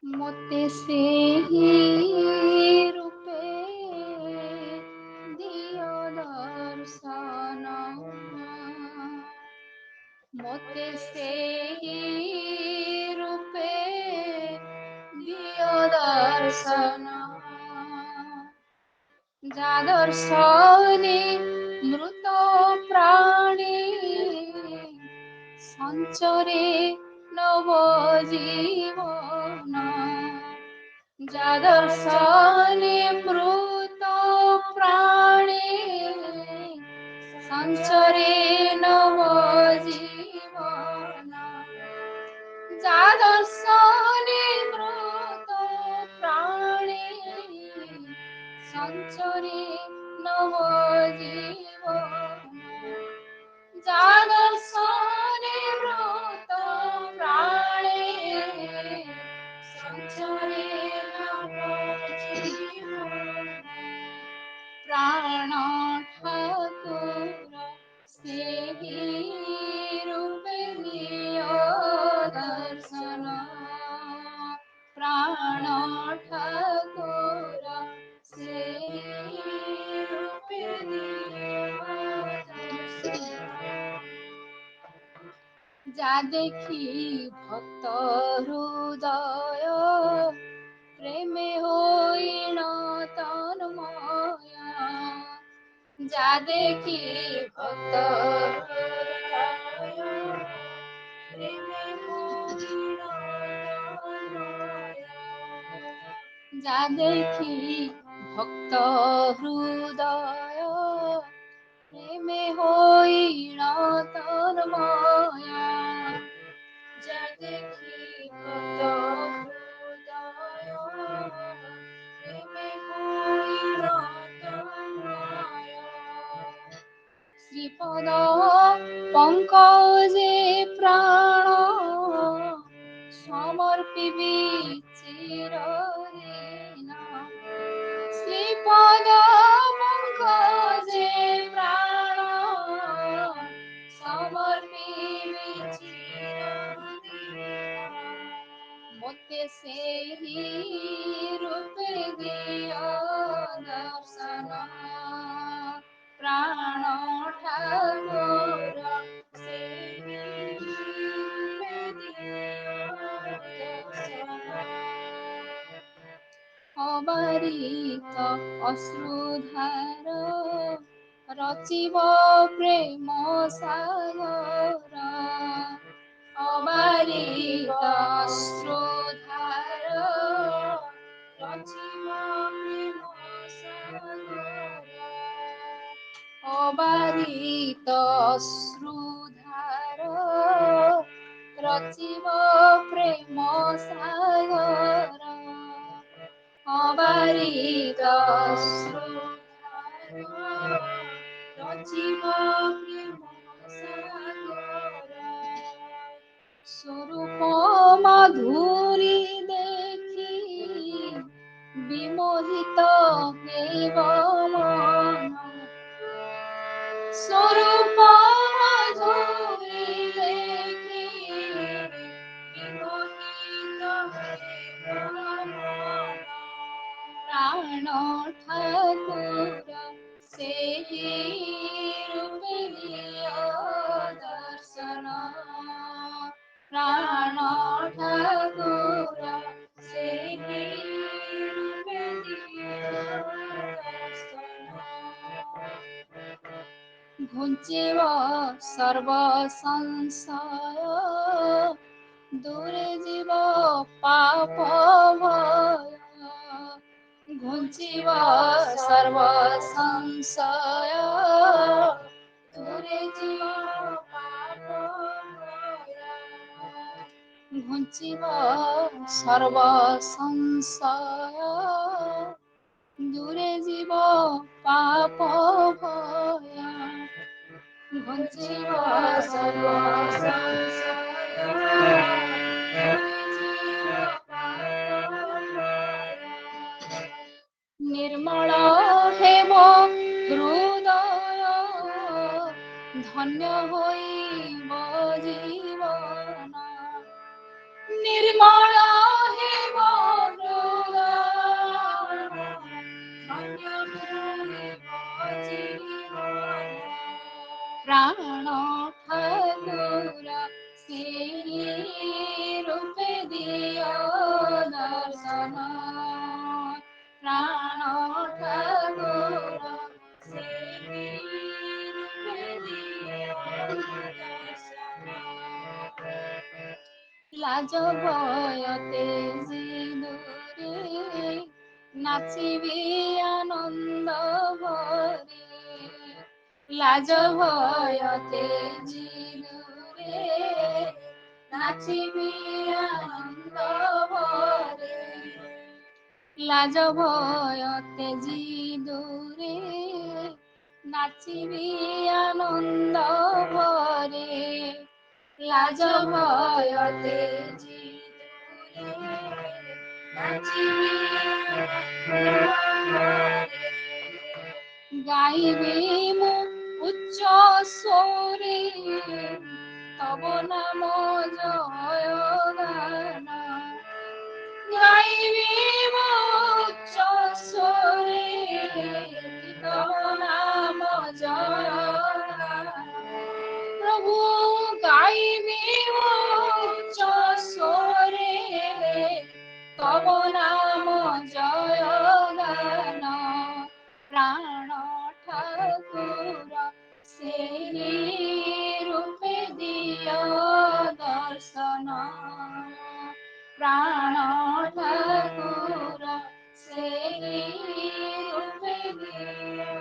ମୋତେ ସେହି ରୂପେ ଦିଅ ଦର୍ଶନ, ମୋତେ ସେହି ରୂପେ ଦିଅ ଦର୍ଶନ। ଯା ଦର୍ଶନେ ମୃତ ପ୍ରାଣୀ ସଞ୍ଚରେ ନବ ଜୀବନ। যা দর্শনে মৃত প্রাণী সঞ্চরে নব জীবন। যা দর্শনে মৃত প্রাণী সঞ্চরে নব জীবন। যা দর্শনে মৃত প্রাণী সঞ্চরে নব জীবন। প্রাণ ঠাকুর ସେହି ରୂପେ ଦିଅ ଦର୍ଶନ। ପ୍ରାଣ ଠାକୁର ସେହି ରୂପେ ଦିଅ ଦର୍ଶନ। যা দেখি ভক্ত হৃদয় প্রেমে হইল তন্ময়। যা দেখি ভক্ত হৃদয় প্রেমে হইল তন্ময়। যা দেখি ভক্ত হৃদয় প্রেমে হইল তন্ময়। যা দেখি ভক্ত হৃদয় প্রেমে হইল তন্ময়। শ্রীপদ পঙ্কজে প্রাণ সমর্পিবি চিরদিন। শ্রীপদ পঙ্কজে প্রাণ সমর্পিবি চিরদিন। ମୋତେ ସେହି ରୂପେ ଦିଅ ଦର୍ଶନ। ପ୍ରାଣ ଠାକୁର ସେହି ରୂପେ ଦିଅ ଦର୍ଶନ। ଅବାରିତ ଅଶ୍ରୁଧାର ରଚିବ ପ୍ରେମ ସାଗର। ଅବାରିତ ଅଶ୍ରୁଧାର ରଚିବ ପ୍ରେମ ସାଗର। ଅବାରିତ ଅଶ୍ରୁଧାର ରଚିବ ପ୍ରେମ ସାଗର। অবারিত অশ্রুধার রচিব প্রেম সাগর। স্বরূপ মাধুরী দেখি বিমোহিত হইব মন। স্বরূপ মাধুরী দেখি বিমোহিত হইব মন। প্রাণ ঠাকুর ସେହି ରୂପେ ଦିଅ ଦର୍ଶନ। ପ୍ରାଣ ଠାକୁର ସେହି ରୂପେ ଦିଅ ଦର୍ଶନ। ଘୁଞ୍ଚିବ ସର୍ବ ସଂଶୟ ଦୂରେ ଯିବ ପାପ ଭୟ। ঘুঞ্চিব সর্ব সংশয় দূরে জীব পাপ ভয়। ঘুঞ্চিব সর্ব সংশয় দূরে জীব পাপ ভয়। ঘুঞ্চিব সর্ব সংশয় দূরে জীব পাপ ভয়। ନିର୍ମଳ ହେବ ହୃଦୟ ଧନ୍ୟ ହୋଇବ ଜୀବନ। ନିର୍ମଳ ହେବ লাজ ভয় তেজি দূরে নাচিবি আনন্দ ভরে লাজ ভয় তেজি দূরে নাচিবি আনন্দ ভরে লাজ ভয় তেজি দূরে নাচিবি আনন্দ ভরে লাজ ভয় তেজি দূরে নাচিবি আনন্দ ভরে গাইবি মু উচ্চ স্বরে তব নাম জয় গান গাইবি মু উচ্চ স্বরে তব নাম জয় গান প্রভু গাইবি মু উচ্চ স্বরে তব নাম জয় গান প্রাণ ঠাকুর সেই রূপে দিও দর্শন প্রাণ ঠাকুর সেই রূপে দিও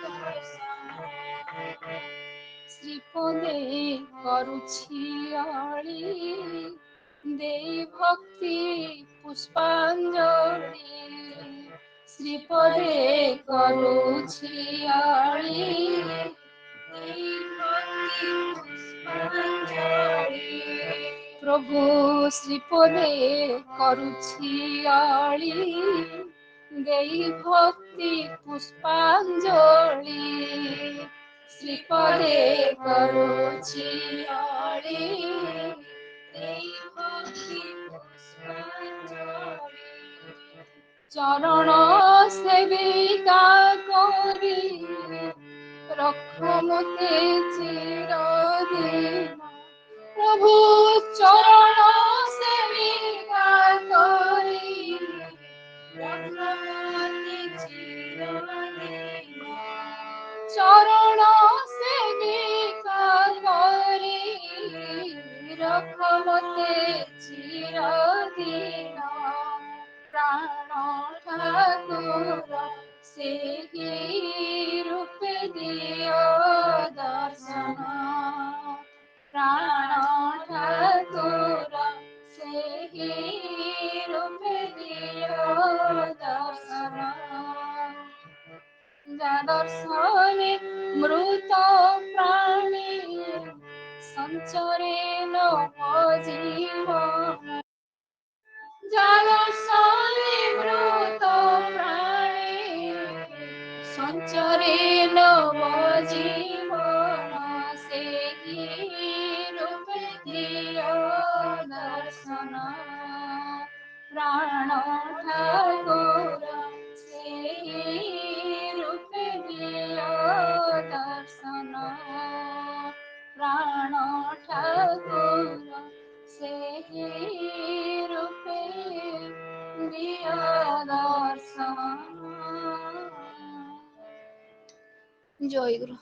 দর্শন শ্রীপদে করুছি অଳି দেই ভক্তি পুষ্পাঞ্জলি শ্রীপদে করুছি অଳି দেই ভক্তি পুষ্পাঞ্জলি প্রভু শ্রীপদে করুছি অଳି দেই ভক্তি পুষ্পাঞ্জলি শ্রীপদে করুছি অଳି দেই ভক্তি পুষ্পাঞ্জলি চরণ সেবিকা করি রক্ষ মতে চিরদিন প্রভু চরণ সেবিকা করি রক্ষ মতে চিরদিন চরণ সেবিকা করি রক্ষ মতে চিরদিন প্রাণ ঠাকুর সেই রূপে দিও দর্শন প্রাণ ঠাকুর সেই রূপে দিও দর্শন যা দর্শনে মৃত প্রাণী সঞ্চরে নব জীবন যা দর্শনে মৃত প্রাণী সঞ্চরে নব জীবন সেই রূপে দিও দর্শন প্রাণ ঠাকুর সেই রূপে দিও দর্শন প্রাণ ঠাকুর সেই রূপে দিও দর্শন জয় গুরু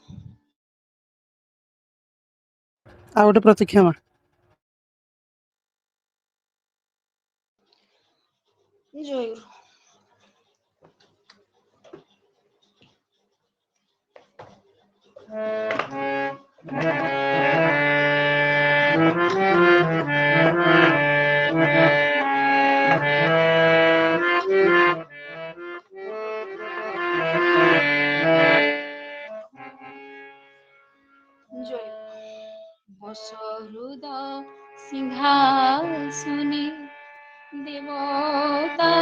ଆଉ ଗୋଟେ ପ୍ରତୀକ୍ଷା ମା ଜୟ ଗୁରୁ জয় বস হৃদয় সিংহাসনে দেবতা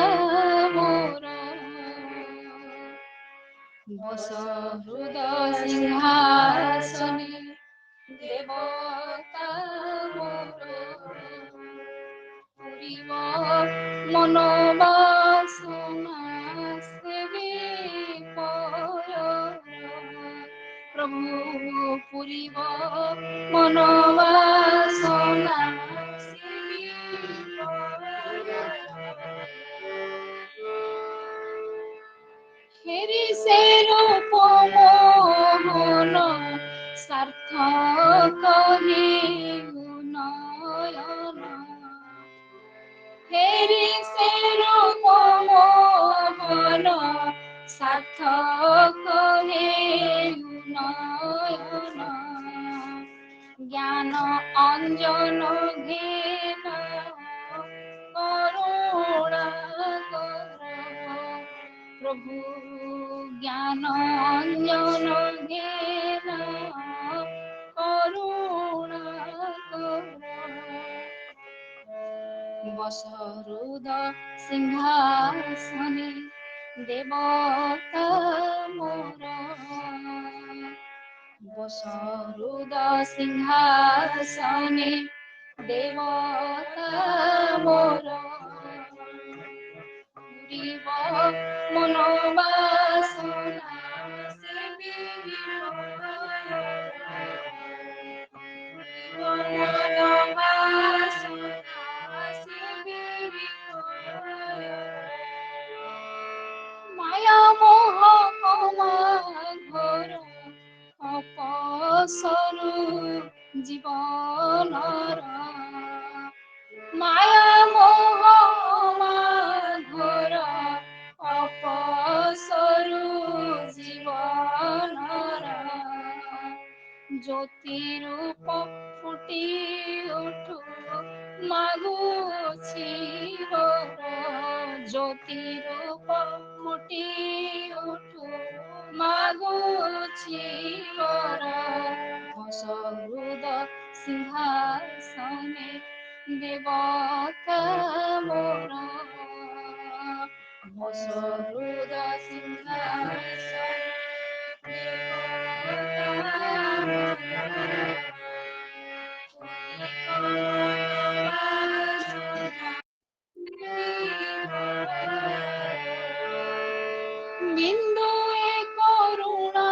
মোর বস হৃদয় সিংহাসনে দেবতা মোর পুরিব মনোবাসনা সেবে পর প্রভু পুরিব মনোবাসনা সেবে পর ফেরি সে রূপ মোহন সার্থক হে নয়ন ফেরি সে রূপ মোহন সার্থক হেউ নয়ন জ্ঞান অঞ্জন ঘেন করুণা কর প্রভু জ্ঞান অঞ্জন ঘেন করুণা কর বসহৃদ সিংহাসনে দেবতা মোর বসহৃদ সিংহাসনে দেবতা মোর পুরিব মনোবাসনা সেবিব মায়া মোহ ঘোর অপসরু জীবনর মায়া মোহ ঘোর অপসরু জীবনর জ্যোতিরূপ ফুটি উঠু মাগুছি বর জ্যোতিরূপ ফুটি উঠু মাগুছি বর সহৃদ সিংহাসনে দেবতা মোর সহৃদ সিংহাসনে বিন্দু করুণাবরী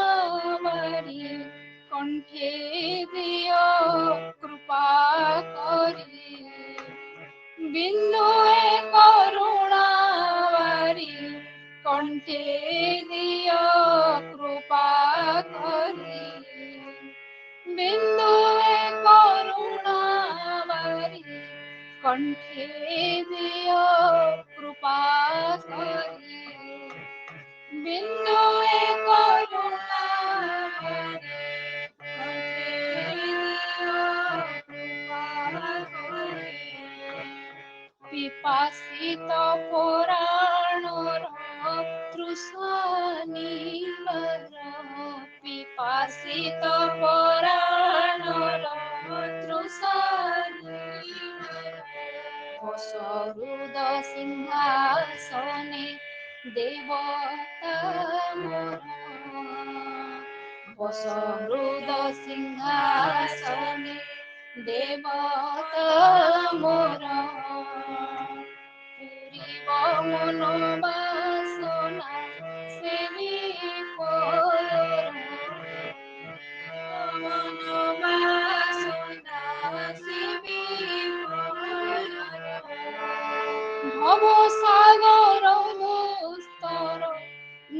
কণ্ঠে দিও কৃপা করি বিন্দু করুণাবরী কণ্ঠে দিও কৃপা করি বিন্দু করুণাবরী কণ্ঠে দিও কৃপা করি বিন্দু করুণাবরী কণ্ঠে দিও কৃপা করি পিপাসিত পুরাণর তৃষানিবার পিপাসিত পুরাণর তৃষানিবার বসহৃদ সিংহাসনে দেবতা মোর বসহৃদ সিংহাসনে দেবতা মোর পুরিব মনোবাসনা সেবিব মনোবাসনা সেবিব ভব সাগর দুস্তর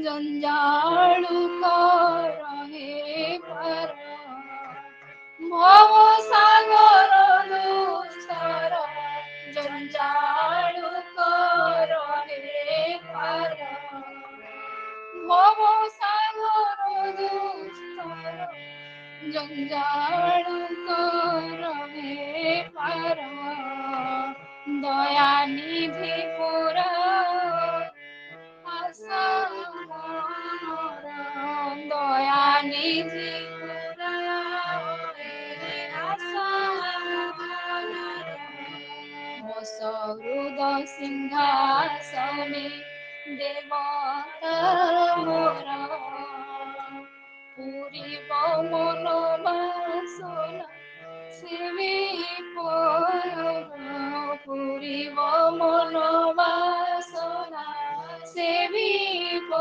জঞ্জালু কর হে পার ভব সাগর দুস্তর জঞ্জালু কর হে পার ভব সাগর দুস্তর জঞ্জাল কর হে পার দয়া নিধি পুরা আশা মনর দয়া নিধি পুরা আশা মনর বসহৃদ সিংহাসনে দেবতা মোর পুরিব মনোবাসনা সেবিব পুরিব মনোবাসনা সেবিব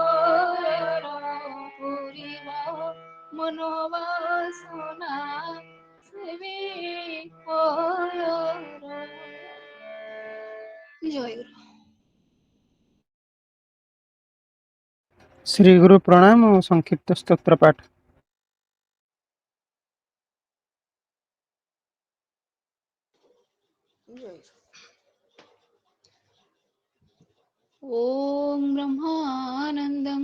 পুরিব মনোবাসনা সেবিব জয় গুরু। ଶ୍ରୀ ଗୁରୁ ପ୍ରଣାମ ଓ ସଂକ୍ଷିପ୍ତ ସ୍ତୋତ୍ର ପାଠ। ॐ ब्रह्मानन्दं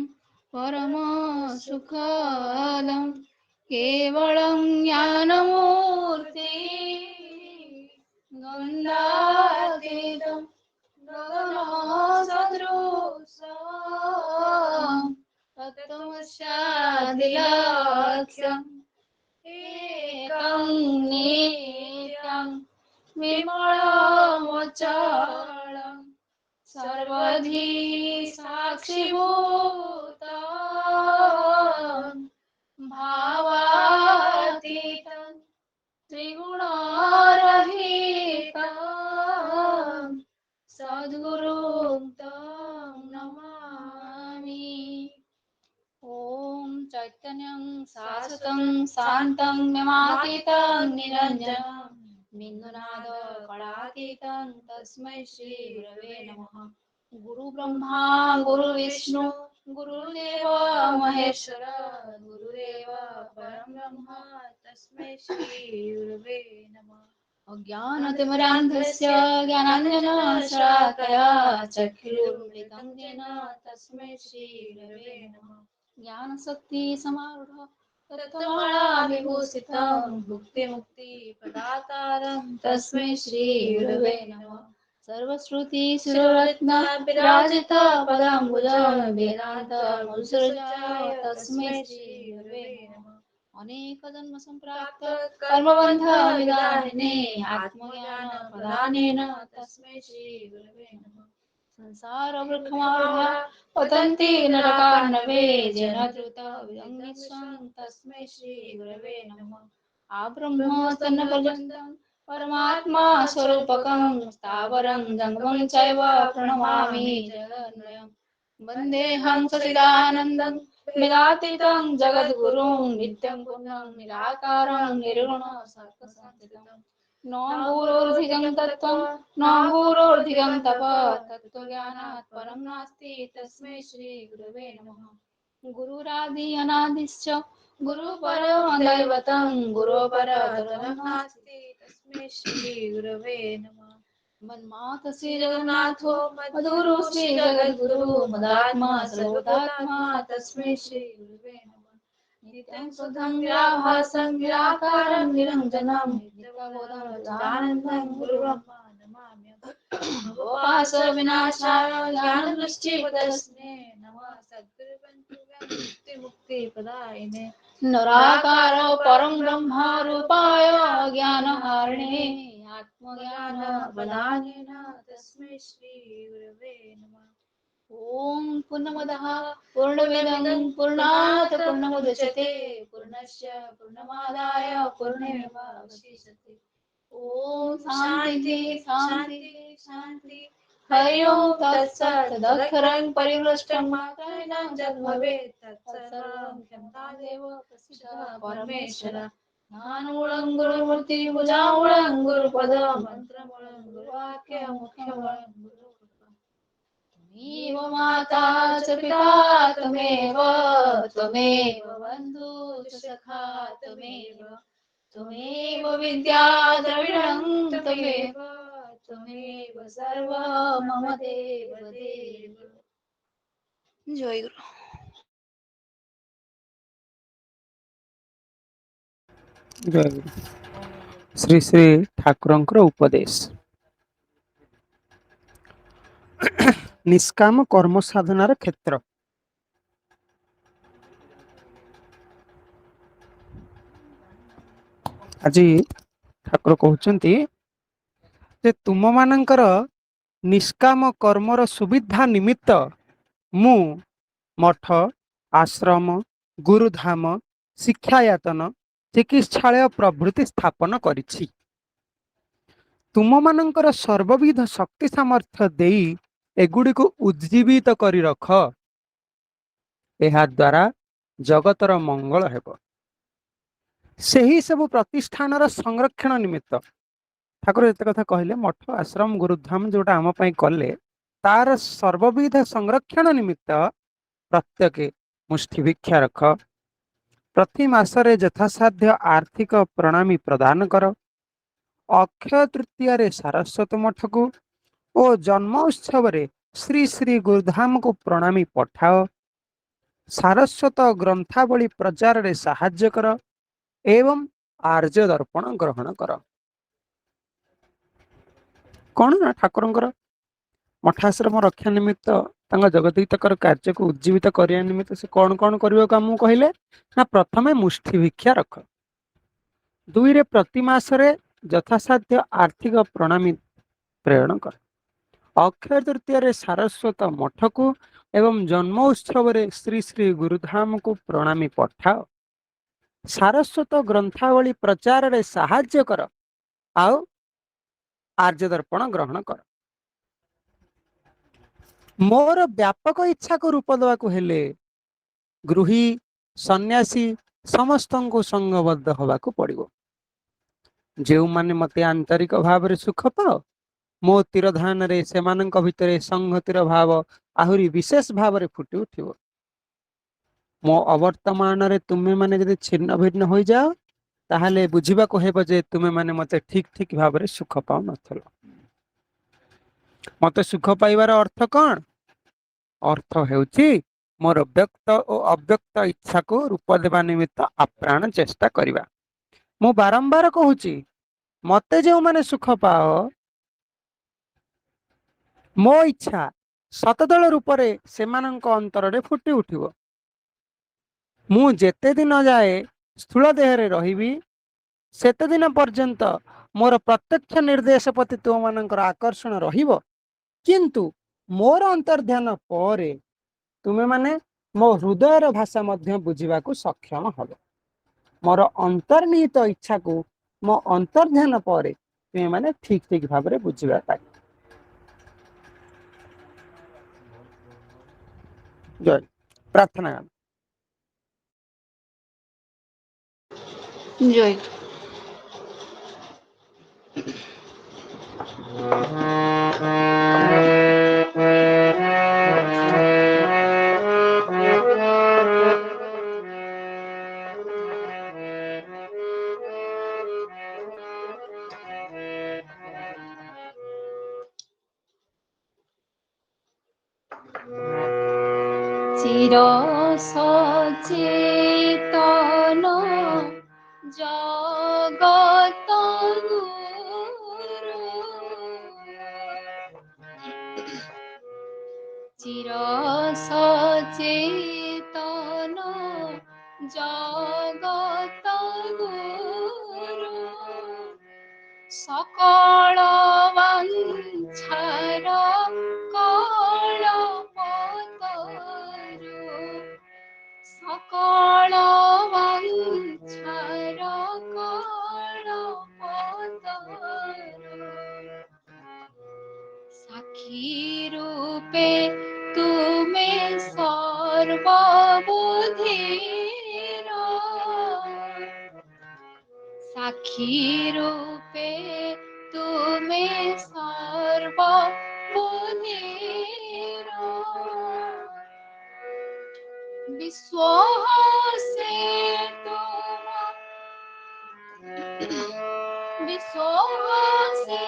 परमसुखदं केवलं ज्ञानमूर्ति गन्धातीतं गगनसदृशं तत्त्वमस्यादिलक्ष्यम् एकं नित्यं विमलमचलं सर्वधी साक्षिभूतं भावातीतं त्रिगुणरहितं सद्गुरुं तं नमामि। ॐ चैतन्यं शाश्वतं शान्तं ज्ञानातीतं निरञ्जनं बिन्दुनादकलातीतं तस्मै श्रीगुरवे नमः। गुरुब्रह्मा गुरुविष्णु गुरुदेव महेश्वर गुरुदेव परं ब्रह्म तस्मै श्रीगुरवे नमः। अज्ञानतिमिरान्धस्य ज्ञानाञ्जनशलाकया चक्षुरुन्मिलितं येन तस्मै श्रीगुरवे नमः। ज्ञानशक्तिसमारूढः तत्त्वमालाविभूषितं भुक्तिमुक्तिप्रदातारं तस्मै श्रीगुरवे नमः। सर्वश्रुतिशिरोरत्न विराजित पदाम्बुजं वेदान्तमूलसृजाय तस्मै श्रीगुरवे नमः। अनेकजन्म सम्प्राप्त कर्मबन्ध विदारिणे आत्मज्ञानप्रदानेन तस्मै श्रीगुरवे नमः। संसारवृक्षमारूढा पतन्ति नरकार्णवे येन धृतविदग्निस्वं तस्मै श्रीगुरवे नमः। आब्रह्मस्तनपर्यन्तं परमात्मा स्वरूपकं स्थावरं जङ्गमं चैव प्रणमामि जगन्मयं वन्देऽहं सच्चिदानन्दं वेदातीतं जगद्गुरुं नित्यं पूर्णं निराकारं निर्गुणं सर्वसंस्थितं न गुरोर्धिगं तत्त्वं न गुरोर्धिगं तप तत्त्वज्ञानात् परं नास्ति तस्मै श्रीगुरवे नमः। गुरुरादि अनादिश्च गुरुपरमदैवतं गुरुपरतरं नास्ति तस्मै श्रीगुरवे नमः। मन्माता श्री जगन्नाथो मद्गुरु श्री जगद्गुरु मदात्मा सर्वभूतात्मा तस्मै श्रीगुरवे नमः। नित्यं शुद्धं निराभासं निराकारं निरञ्जनं नित्यबोधं सदानन्दं गुरुब्रह्मा नमाम्यहम्। भवपाश विनाशाय ज्ञानदृष्टिपदस्मे नमः सद्गुरुमुक्तिप्रदायिने निराकारो परं ब्रह्म रूपाय ज्ञानहारिणे आत्मज्ञानप्रदानेन तस्मै श्रीगुरवे नमः। ॐ पूर्णमदः पूर्णमिदं पूर्णात् पूर्णमुदच्यते पूर्णस्य पूर्णमादाय पूर्णमेवावशिष्यते। ॐ शान्ति शान्ति शान्ति। हरि ओं तत्सत् तदक्षरं परिमृष्टं मात्रेण यद्भवेत् तत्सर्वं क्षमतादेव प्रसीद परमेश्वर। ज्ञानमूलं गुरुमूर्ति पूजामूलं गुरुपद मन्त्रमूलं गुरुवाक्य मुख्यमूलं गुरुकृपा। त्वमेव माता च पिता त्वमेव त्वमेव बन्धु च सखा त्वमेव त्वमेव विद्या द्रविणं त्वमेव त्वमेव सर्वं मम देव देव। जय गुरु। ଜୟ ଗୁରୁ। ଶ୍ରୀ ଶ୍ରୀ ଠାକୁରଙ୍କର ଉପଦେଶ ନିଷ୍କାମ କର୍ମ ସାଧନାର କ୍ଷେତ୍ର। ଆଜି ଠାକୁର କହୁଛନ୍ତି ଯେ ତୁମମାନଙ୍କର ନିଷ୍କାମ କର୍ମର ସୁବିଧା ନିମିତ୍ତ ମୁଁ ମଠ ଆଶ୍ରମ ଗୁରୁଧାମ ଶିକ୍ଷାୟତନ ଚିକିତ୍ସାଳୟ ପ୍ରଭୃତି ସ୍ଥାପନ କରିଛି। ତୁମମାନଙ୍କର ସର୍ବବିଧ ଶକ୍ତି ସାମର୍ଥ୍ୟ ଦେଇ ଏଗୁଡ଼ିକୁ ଉଜ୍ଜୀବିତ କରି ରଖ। ଏହା ଦ୍ୱାରା ଜଗତର ମଙ୍ଗଳ ହେବ। ସେହି ସବୁ ପ୍ରତିଷ୍ଠାନର ସଂରକ୍ଷଣ ନିମିତ୍ତ ଠାକୁର ଏତେ କଥା କହିଲେ, ମଠ ଆଶ୍ରମ ଗୁରୁଧାମ ଯୋଉଟା ଆମ ପାଇଁ କଲେ, ତାର ସର୍ବବିଧ ସଂରକ୍ଷଣ ନିମିତ୍ତ ପ୍ରତ୍ୟେକ ମୁଷ୍ଟି ଭିକ୍ଷା ରଖ। ପ୍ରତି ମାସରେ ଯଥାସାଧ୍ୟ ଆର୍ଥିକ ପ୍ରଣାମୀ ପ୍ରଦାନ କର। ଅକ୍ଷୟ ତୃତୀୟାରେ ସାରସ୍ୱତ ମଠକୁ ଓ ଜନ୍ମ ଉତ୍ସବରେ ଶ୍ରୀ ଶ୍ରୀ ଗୁରୁଧାମକୁ ପ୍ରଣାମୀ ପଠାଅ, ସାରସ୍ୱତ ଗ୍ରନ୍ଥାବଳୀ ପ୍ରଚାରରେ ସାହାଯ୍ୟ କର ଏବଂ ଆର୍ଯ୍ୟ ଦର୍ପଣ ଗ୍ରହଣ କର। କଣ ନା ଠାକୁରଙ୍କର ମଠାଶ୍ରମ ରକ୍ଷା ନିମିତ୍ତ ତାଙ୍କ ଜଗଦୀତକର କାର୍ଯ୍ୟକୁ ଉଜ୍ଜୀବିତ କରିବା ନିମିତ୍ତ ସେ କଣ କଣ କରିବାକୁ ଆମକୁ କହିଲେ ନା ପ୍ରଥମେ ମୁଷ୍ଟି ଭିକ୍ଷା ରଖ, ଦୁଇରେ ପ୍ରତି ମାସରେ ଯଥାସାଧ୍ୟ ଆର୍ଥିକ ପ୍ରଣାମୀ ପ୍ରେରଣ କର, ଅକ୍ଷୟ ତୃତୀୟାରେ ସାରସ୍ୱତ ମଠକୁ ଏବଂ ଜନ୍ମ ଉତ୍ସବରେ ଶ୍ରୀ ଶ୍ରୀ ଗୁରୁଧାମକୁ ପ୍ରଣାମୀ ପଠାଅ, ସାରସ୍ୱତ ଗ୍ରନ୍ଥାବଳୀ ପ୍ରଚାରରେ ସାହାଯ୍ୟ କର ଆଉ ଆର୍ଯ୍ୟ ଦର୍ପଣ ଗ୍ରହଣ କର। ମୋର ବ୍ୟାପକ ଇଚ୍ଛାକୁ ରୂପ ଦେବାକୁ ହେଲେ ଗୃହୀ ସନ୍ନ୍ୟାସୀ ସମସ୍ତଙ୍କୁ ସଂଘବଦ୍ଧ ହେବାକୁ ପଡ଼ିବ। ଯେଉଁମାନେ ମୋତେ ଆନ୍ତରିକ ଭାବରେ ସୁଖ ପାଅ, ମୋ ତିରୋଧାନରେ ସେମାନଙ୍କ ଭିତରେ ସଂହତିର ଭାବ ଆହୁରି ବିଶେଷ ଭାବରେ ଫୁଟି ଉଠିବ। ମୋ ଅବର୍ତ୍ତମାନରେ ତୁମେମାନେ ଯଦି ଛିନ୍ନ ଭିନ୍ନ ହୋଇଯାଅ, ତାହେଲେ ବୁଝିବାକୁ ହେବ ଯେ ତୁମେମାନେ ମୋତେ ଠିକ ଠିକ ଭାବରେ ସୁଖ ପାଉନଥିଲ। ମୋତେ ସୁଖ ପାଇବାର ଅର୍ଥ କଣ? ଅର୍ଥ ହେଉଛି ମୋର ବ୍ୟକ୍ତ ଓ ଅବ୍ୟକ୍ତ ଇଚ୍ଛାକୁ ରୂପ ଦେବା ନିମିତ୍ତ ଆପ୍ରାଣ ଚେଷ୍ଟା କରିବା। ମୁଁ ବାରମ୍ବାର କହୁଛି, ମୋତେ ଯେଉଁମାନେ ସୁଖ ପାଅ, ମୋ ଇଚ୍ଛା ଶତଦଳ ରୂପରେ ସେମାନଙ୍କ ଅନ୍ତରରେ ଫୁଟି ଉଠିବ। ମୁଁ ଯେତେ ଦିନ ଯାଏ ସ୍ଥୂଳ ଦେହରେ ରହିବି, ସେତେ ଦିନ ପର୍ଯ୍ୟନ୍ତ ମୋର ପ୍ରତ୍ୟକ୍ଷ ନିର୍ଦ୍ଦେଶ ପ୍ରତି ତୁମମାନଙ୍କର ଆକର୍ଷଣ ରହିବ, କିନ୍ତୁ ମୋର ଅନ୍ତର୍ଧ୍ୟାନ ପରେ ତୁମେମାନେ ମୋ ହୃଦୟର ଭାଷା ମଧ୍ୟ ବୁଝିବାକୁ ସକ୍ଷମ ହେବ। ମୋର ଅନ୍ତର୍ନିହିତ ଇଚ୍ଛାକୁ ମୋ ଅନ୍ତର୍ଧ୍ୟାନ ପରେ ତୁମେମାନେ ଠିକ ଠିକ ଭାବରେ ବୁଝିବା ପାଇଁ। ଜୟ ପ୍ରାର୍ଥନା। ଜୟ। চির সচেতন জগত গুরু, চির সচেতন জগত গুরু, সকল বাঞ্ছার কল পতরু, সকল বাঞ্ছার কল পতরু, সাক্ষী রূপে তুমি সর্ববুদ্ধির, সাক্ষী রূপে তুমি সর্ববুদ্ধির, বিশ্ব হসে তোমার, বিশ্ব হসে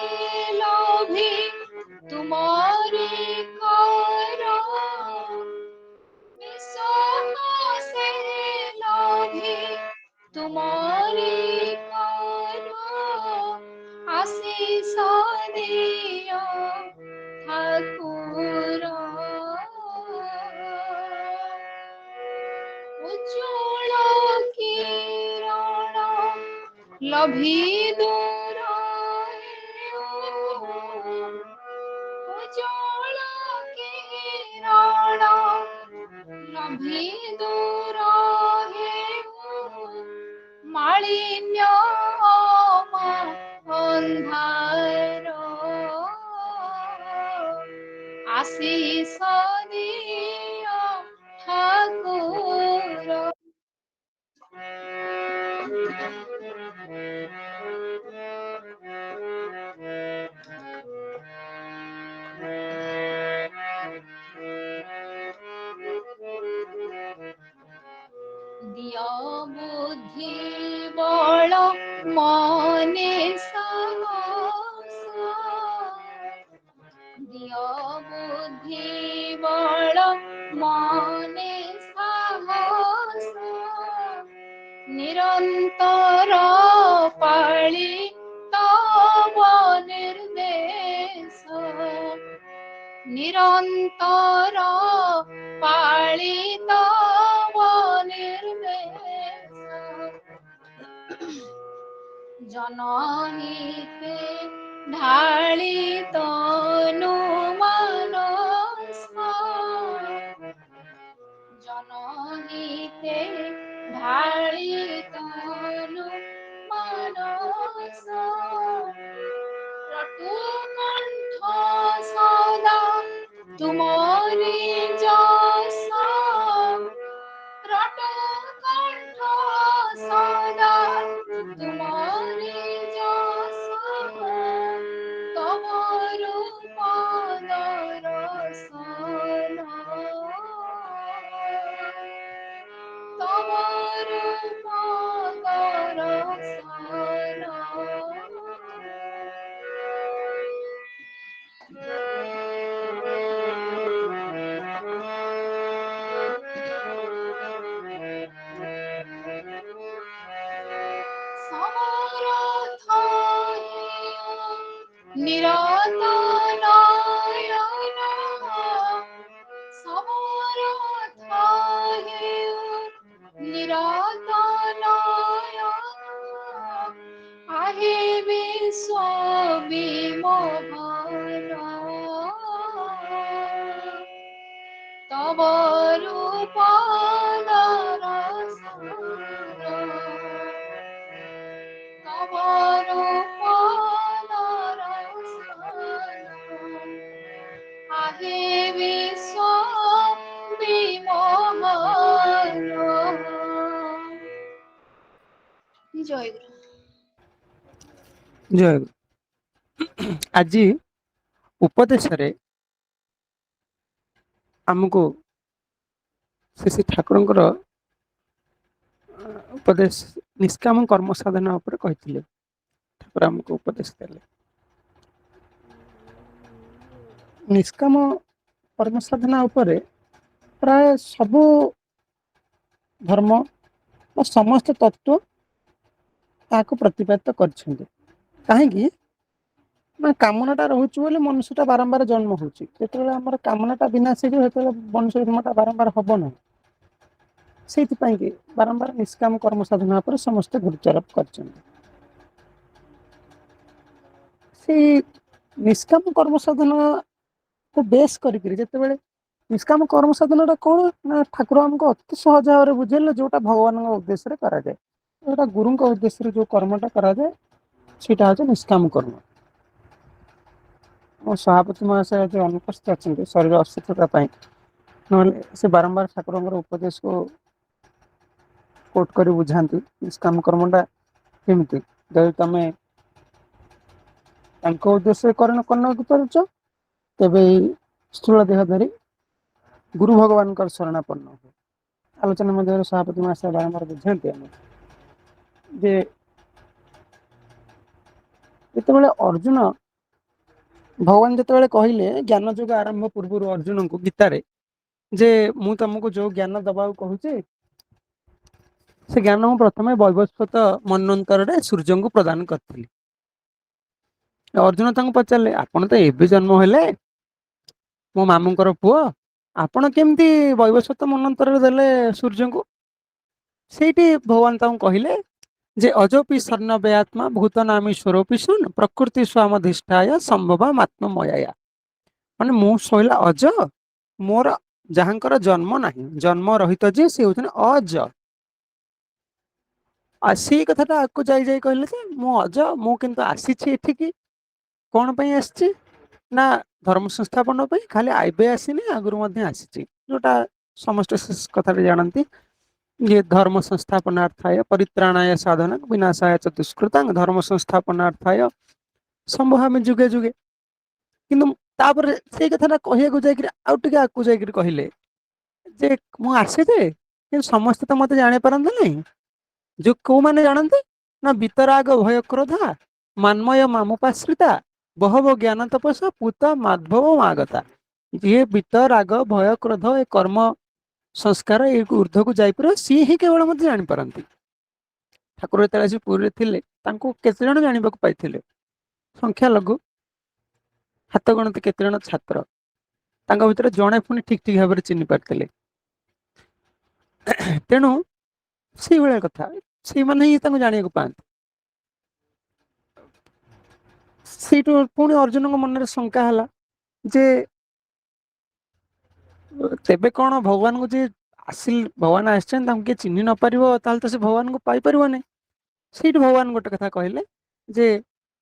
লোভী তোমারি কর, বিশ্ব হসে লোভী তোমারি কর, আশিস দিও ঠাকুর, উজ্জ্বল কিরণ লভি দূর, উজ্জ্বল কিরণ লভি দূর, মালিন্য ଅନ୍ଧାର, ଆଶିଷ ଦିଅ ଠାକୁର। দিয় বুদ্ধি বଳ মনে সাহস, দিয় ବୁଦ୍ଧି ବଳ ମନେ ସାହସ ନିରନ୍ତର ପାଳି ତବ ନିର୍ଦ୍ଦେଶ ନିରନ୍ତର ପାଳି ତବ ନିର୍ଦ୍ଦେଶ ଜନହିତେ ଢାଳି ତନୁ ମାନସ জনহিতে ঢালি তনু মানস রটু কণ্ঠ সদা তুমরি যশ রটু কণ্ঠ সদা তুমরি যশ তব রূপ দর্শন তব রূপ সমরথ নিরত নয়ন সমরথ নিরত নয়ন আহে বিশ্ব বিমোহন তব রূপ দর্শন তব রূপ দর্শন আহে বিশ্ব বিমোহন জয় গুরু। ଜୟ ଗୁରୁ। ଆଜି ଉପଦେଶରେ ଆମକୁ ଶ୍ରୀ ଠାକୁରଙ୍କର ଉପଦେଶ ନିଷ୍କାମ କର୍ମ ସାଧନା ଉପରେ କହିଥିଲେ। ଠାକୁର ଆମକୁ ଉପଦେଶ ଦେଲେ। ନିଷ୍କାମ କର୍ମ ସାଧନା ଉପରେ ପ୍ରାୟ ସବୁ ଧର୍ମ ବା ସମସ୍ତ ତତ୍ତ୍ୱ ତାହାକୁ ପ୍ରତିପାଦିତ କରିଛନ୍ତି। କାହିଁକି ନା କାମନାଟା ରହୁଛି ବୋଲି ମନୁଷ୍ୟଟା ବାରମ୍ବାର ଜନ୍ମ ହେଉଛି। ଯେତେବେଳେ ଆମର କାମନାଟା ବିନାଶ ହେଇଯିବ ସେତେବେଳେ ମନୁଷ୍ୟ ଜନ୍ମଟା ବାରମ୍ବାର ହବ ନାହିଁ। ସେଇଥିପାଇଁ କି ବାରମ୍ବାର ନିଷ୍କାମ କର୍ମ ସାଧନା ଉପରେ ସମସ୍ତେ ଗୁରୁତ୍ୱାରୋପ କରିଛନ୍ତି। ସେଇ ନିଷ୍କାମ କର୍ମ ସାଧନାକୁ ବେଶ କରିକିରି ଯେତେବେଳେ ନିଷ୍କାମ କର୍ମ ସାଧନାଟା କ'ଣ ନା ଠାକୁର ଆମକୁ ଅତି ସହଜ ଭାବରେ ବୁଝେଇଲେ ଯୋଉଟା ଭଗବାନଙ୍କ ଉଦ୍ଦେଶ୍ୟରେ କରାଯାଏ। ଯୋଉଟା ଗୁରୁଙ୍କ ଉଦ୍ଦେଶ୍ୟରେ ଯୋଉ କର୍ମଟା କରାଯାଏ ସେଇଟା ହେଉଛି ନିଷ୍କାମ କର୍ମ। ମୋ ସଭାପତି ମହାଶୟ ଆଜି ଅନୁପସ୍ଥିତ ଅଛନ୍ତି ଶରୀର ଅସୁସ୍ଥତା ପାଇଁ, ନହେଲେ ସେ ବାରମ୍ବାର ଠାକୁରଙ୍କର ଉପଦେଶକୁ କୋଟ୍ କରି ବୁଝାନ୍ତି। ନିଷ୍କାମ କର୍ମଟା କେମିତି, ଯଦି ତମେ ତାଙ୍କ ଉଦ୍ଦେଶ୍ୟରେ କରିବାକୁ ପାରୁଛ ତେବେ ଏଇ ସ୍ଥୂଳ ଦେହ ଧରି ଗୁରୁ ଭଗବାନଙ୍କର ଶରଣାପନ୍ନ ହୁଏ। ଆଲୋଚନା ମଧ୍ୟରେ ସଭାପତି ମହାଶୟ ବାରମ୍ବାର ବୁଝାନ୍ତି ଆମେ ଯେ ଯେତେବେଳେ ଅର୍ଜୁନ ଭଗବାନ ଯେତେବେଳେ କହିଲେ ଜ୍ଞାନ ଯୁଗ ଆରମ୍ଭ ପୂର୍ବରୁ ଅର୍ଜୁନଙ୍କୁ ଗୀତାରେ ଯେ ମୁଁ ତମକୁ ଯୋଉ ଜ୍ଞାନ ଦବାକୁ କହୁଛି ସେ ଜ୍ଞାନ ମୁଁ ପ୍ରଥମେ ବୈବସ୍ୱତ ମନ୍ୱନ୍ତରରେ ସୂର୍ଯ୍ୟଙ୍କୁ ପ୍ରଦାନ କରିଥିଲି। ଅର୍ଜୁନ ତାଙ୍କୁ ପଚାରିଲେ ଆପଣ ତ ଏବେ ଜନ୍ମ ହେଲେ, ମୋ ମାମୁଙ୍କର ପୁଅ, ଆପଣ କେମିତି ବୈବସ୍ୱତ ମନ୍ୱନ୍ତରରେ ଦେଲେ ସୂର୍ଯ୍ୟଙ୍କୁ? ସେଇଠି ଭଗବାନ ତାଙ୍କୁ କହିଲେ ଯେ ଅଜୋପି ସର୍ଣ୍ଣବେୟାତ୍ମା ଭୂତ ନାମୀ ସ୍ୱରୂପୀ ଶୁନ୍ ପ୍ରକୃତି ସ୍ୱାମଧିଷ୍ଠାୟ ସମ୍ଭବା ଆତ୍ମମୟା। ମାନେ ମୁଁ ଶୋଇଲା ଅଜ, ମୋର ଯାହାଙ୍କର ଜନ୍ମ ନାହିଁ, ଜନ୍ମ ରହିତ ଯିଏ ସେ ହେଉଛନ୍ତି ଅଜ। ଆଉ ସେଇ କଥାଟା ଆଗକୁ ଯାଇ କହିଲେ ଯେ ମୁଁ ଅଜ, ମୁଁ କିନ୍ତୁ ଆସିଛି ଏଠିକି କ'ଣ ପାଇଁ ଆସିଛି ନା ଧର୍ମ ସଂସ୍ଥାପନ ପାଇଁ। ଖାଲି ଏବେ ଆସିନି, ଆଗରୁ ମଧ୍ୟ ଆସିଛି। ଯୋଉଟା ସମସ୍ତେ କଥାଟି ଜାଣନ୍ତି ଯେ ଧର୍ମ ସଂସ୍ଥାପନାର୍ଥାୟ ପରିତ୍ରାଣାୟ ସାଧନ ବିନାଶାୟ ଚ ଦୁଷ୍କୃତାଂ ଧର୍ମ ସଂସ୍ଥାପନାର୍ଥାୟ ସମ୍ଭବାମି ଯୁଗେ ଯୁଗେ। କିନ୍ତୁ ତାପରେ ସେଇ କଥାଟା କହିବାକୁ ଯାଇକିରି ଆଉ ଟିକେ ଆଗକୁ ଯାଇକିରି କହିଲେ ଯେ ମୁଁ ଆସେ ଯେ କିନ୍ତୁ ସମସ୍ତେ ତ ମତେ ଜାଣିପାରନ୍ତି ନାହିଁ। ଯୋଉ କୋଉମାନେ ଜାଣନ୍ତି ନା ବିତରାଗ ଭୟ କ୍ରୋଧା ମାନମୟ ମାମୁପାଶ୍ରିତା ବହବ ଜ୍ଞାନ ତପସ ପୂତ ମାଧବ ମାଗତା। ଯିଏ ବିତ ରାଗ ଭୟ କ୍ରୋଧ ଏ କର୍ମ ସଂସ୍କାର ଏଇ ଉର୍ଦ୍ଧ୍ୱକୁ ଯାଇପାରିବ ସିଏ ହିଁ କେବଳ ମଧ୍ୟ ଜାଣିପାରନ୍ତି। ଠାକୁର ଯେତେବେଳେ ଆସି ପୁରୀରେ ଥିଲେ ତାଙ୍କୁ କେତେ ଜଣ ଜାଣିବାକୁ ପାଇଥିଲେ? ସଂଖ୍ୟା ଲଘୁ, ହାତ ଗଣତି କେତେ ଜଣ ଛାତ୍ର, ତାଙ୍କ ଭିତରେ ଜଣେ ପୁଣି ଠିକ ଠିକ ଭାବରେ ଚିହ୍ନି ପାରିଥିଲେ। ତେଣୁ ସେଇଭଳିଆ କଥା, ସେଇମାନେ ହିଁ ତାଙ୍କୁ ଜାଣିବାକୁ ପାଆନ୍ତି। ସେଇଠୁ ପୁଣି ଅର୍ଜୁନଙ୍କ ମନରେ ଶଙ୍କା ହେଲା ଯେ ତେବେ କଣ ଭଗବାନଙ୍କୁ ଯିଏ ଭଗବାନ ଆସିଛନ୍ତି ତାଙ୍କୁ କିଏ ଚିହ୍ନି ନ ପାରିବ ତାହେଲେ ତ ସେ ଭଗବାନଙ୍କୁ ପାଇପାରିବ ନାହିଁ। ସେଇଠୁ ଭଗବାନ ଗୋଟେ କଥା କହିଲେ ଯେ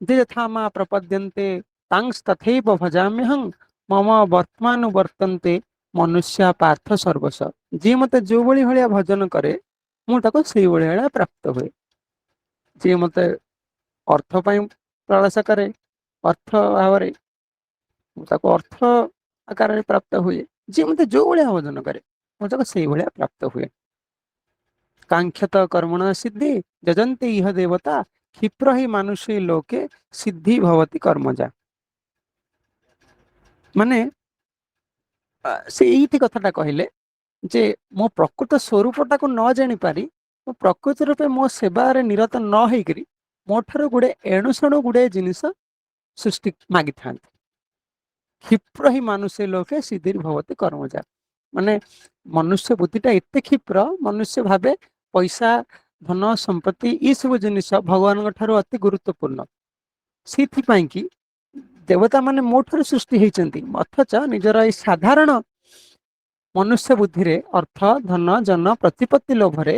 ଯେ ଯଥା ମା ପ୍ରପଦ୍ୟନ୍ତେ ତାଂସ୍ ତଥୈବ ଭଜାମ୍ୟହଂ ମମ ବର୍ତ୍ତମାନୁ ବର୍ତ୍ତନ୍ତେ ମନୁଷ୍ୟ ପାର୍ଥ ସର୍ବସ୍ୱ। ଯିଏ ମତେ ଯୋଉଭଳି ଭଳିଆ ଭଜନ କରେ ମୁଁ ତାକୁ ସେଇଭଳି ଭଳିଆ ପ୍ରାପ୍ତ ହୁଏ। ଯିଏ ମତେ ଅର୍ଥ ପାଇଁ ପ୍ରୟାସ କରେ ଅର୍ଥ ଭାବରେ ମୁଁ ତାକୁ ଅର୍ଥ ଆକାରରେ ପ୍ରାପ୍ତ ହୁଏ। ଯିଏ ମତେ ଯୋଉ ଭଳିଆ ଭଜନ କରେ ମୁଁ ତାକୁ ସେଇଭଳିଆ ପ୍ରାପ୍ତ ହୁଏ। କାଂକ୍ଷତ କର୍ମଣ ସିଦ୍ଧି ଯଜନ୍ତି ଇହ ଦେବତା କ୍ଷିପ୍ର ହି ମାନୁଷୀ ଲୋକେ ସିଦ୍ଧି ଭବତି କର୍ମଜା। ମାନେ ସେ ଏଇଠି କଥାଟା କହିଲେ ଯେ ମୋ ପ୍ରକୃତ ସ୍ୱରୂପଟାକୁ ନ ଜାଣିପାରି ମୁଁ ପ୍ରକୃତି ରୂପେ ମୋ ସେବାରେ ନିରତ ନ ହେଇକରି ମୋ ଠାରୁ ଗୁଡେ ଏଣୁ ସେଣୁ ଗୁଡେ ଜିନିଷ ସୃଷ୍ଟି ମାଗିଥାନ୍ତି। କ୍ଷିପ୍ର ହିଁ ମାନୁଷେ ଲୋକେ ସିଦ୍ଧିର୍ ଭବତି କର୍ମଜା। ମାନେ ମନୁଷ୍ୟ ବୁଦ୍ଧି ଟା ଏତେ କ୍ଷିପ୍ର ମନୁଷ୍ୟ ଭାବେ ପଇସା ଧନ ସମ୍ପତ୍ତି ଏଇ ସବୁ ଜିନିଷ ଭଗବାନଙ୍କ ଠାରୁ ଅତି ଗୁରୁତ୍ୱପୂର୍ଣ୍ଣ। ସେଇଥିପାଇଁ କି ଦେବତା ମାନେ ମୋ ଠାରୁ ସୃଷ୍ଟି ହେଇଛନ୍ତି ଅଥଚ ନିଜର ଏଇ ସାଧାରଣ ମନୁଷ୍ୟ ବୁଦ୍ଧିରେ ଅର୍ଥ ଧନ ଜନ ପ୍ରତିପତ୍ତି ଲୋଭରେ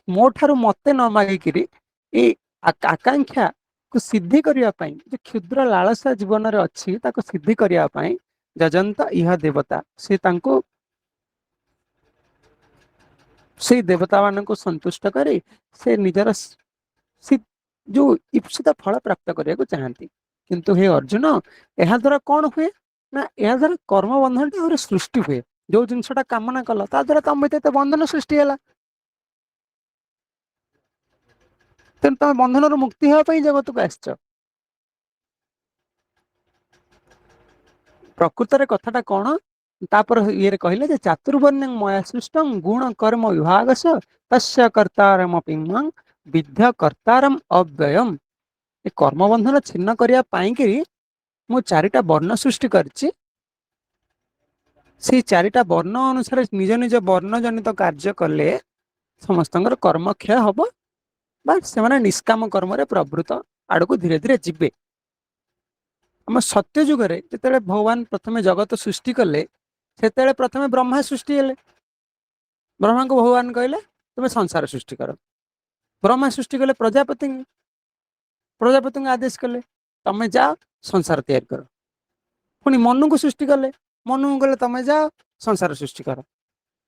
ମୋ ଠାରୁ ମତେ ନ ମାଗିକିରି ଏଇ ଆକାଂକ୍ଷା କୁ ସିଦ୍ଧି କରିବା ପାଇଁ ଯେ କ୍ଷୁଦ୍ର ଲାଳସା ଜୀବନରେ ଅଛି ତାକୁ ସିଦ୍ଧି କରିବା ପାଇଁ ଯଜନ୍ତ ଇହ ଦେବତା ସେ ତାଙ୍କୁ ସେଇ ଦେବତା ମାନଙ୍କୁ ସନ୍ତୁଷ୍ଟ କରି ସେ ନିଜର ଯୋଉ ଇପ୍ସିତ ଫଳ ପ୍ରାପ୍ତ କରିବାକୁ ଚାହାନ୍ତି। କିନ୍ତୁ ହେ ଅର୍ଜୁନ ଏହା ଦ୍ଵାରା କଣ ହୁଏ ନା ଏହା ଦ୍ଵାରା କର୍ମବନ୍ଧନ ଟା ଆହୁରି ସୃଷ୍ଟି ହୁଏ। ଯୋଉ ଜିନିଷ ଟା କାମନା କଲ ତା ଦ୍ଵାରା ତମ ଭିତରେ ଏତେ ବନ୍ଧନ ସୃଷ୍ଟି ହେଲା। ତେଣୁ ତମେ ବନ୍ଧନରୁ ମୁକ୍ତି ହେବା ପାଇଁ ଜଗତକୁ ଆସିଛ। ପ୍ରକୃତରେ କଥାଟା କଣ ତାପରେ ଇଏରେ କହିଲେ ଯେ ଚାତୁର୍ବର୍ଣ୍ଣ୍ୟଂ ମୟା ସୃଷ୍ଟଂ ଗୁଣ କର୍ମ ବିଭାଗଶ ତସ୍ୟ କର୍ତ୍ତାରମପି ମାଂ ବିଦ୍ଧ କର୍ତ୍ତାରମ୍ ଅବ୍ୟୟମ୍। ଏ କର୍ମବନ୍ଧନ ଛିନ୍ନ କରିବା ପାଇଁକି ମୁଁ ଚାରିଟା ବର୍ଣ୍ଣ ସୃଷ୍ଟି କରିଛି। ସେଇ ଚାରିଟା ବର୍ଣ୍ଣ ଅନୁସାରେ ନିଜ ନିଜ ବର୍ଣ୍ଣ ଜନିତ କାର୍ଯ୍ୟ କଲେ ସମସ୍ତଙ୍କର କର୍ମକ୍ଷୟ ହବ ବା ସେମାନେ ନିଷ୍କାମ କର୍ମରେ ପ୍ରବୃତ ଆଡକୁ ଧୀରେ ଧୀରେ ଯିବେ। ଆମ ସତ୍ୟ ଯୁଗରେ ଯେତେବେଳେ ଭଗବାନ ପ୍ରଥମେ ଜଗତ ସୃଷ୍ଟି କଲେ ସେତେବେଳେ ପ୍ରଥମେ ବ୍ରହ୍ମା ସୃଷ୍ଟି ହେଲେ। ବ୍ରହ୍ମାଙ୍କୁ ଭଗବାନ କହିଲେ ତୁମେ ସଂସାର ସୃଷ୍ଟି କର। ବ୍ରହ୍ମା ସୃଷ୍ଟି କଲେ ପ୍ରଜାପତିଙ୍କୁ ଆଦେଶ କଲେ ତମେ ଯାଅ ସଂସାର ତିଆରି କର। ପୁଣି ମନୁଙ୍କୁ ସୃଷ୍ଟି କଲେ ମନୁଙ୍କୁ କହିଲେ ତମେ ଯାଅ ସଂସାର ସୃଷ୍ଟି କର।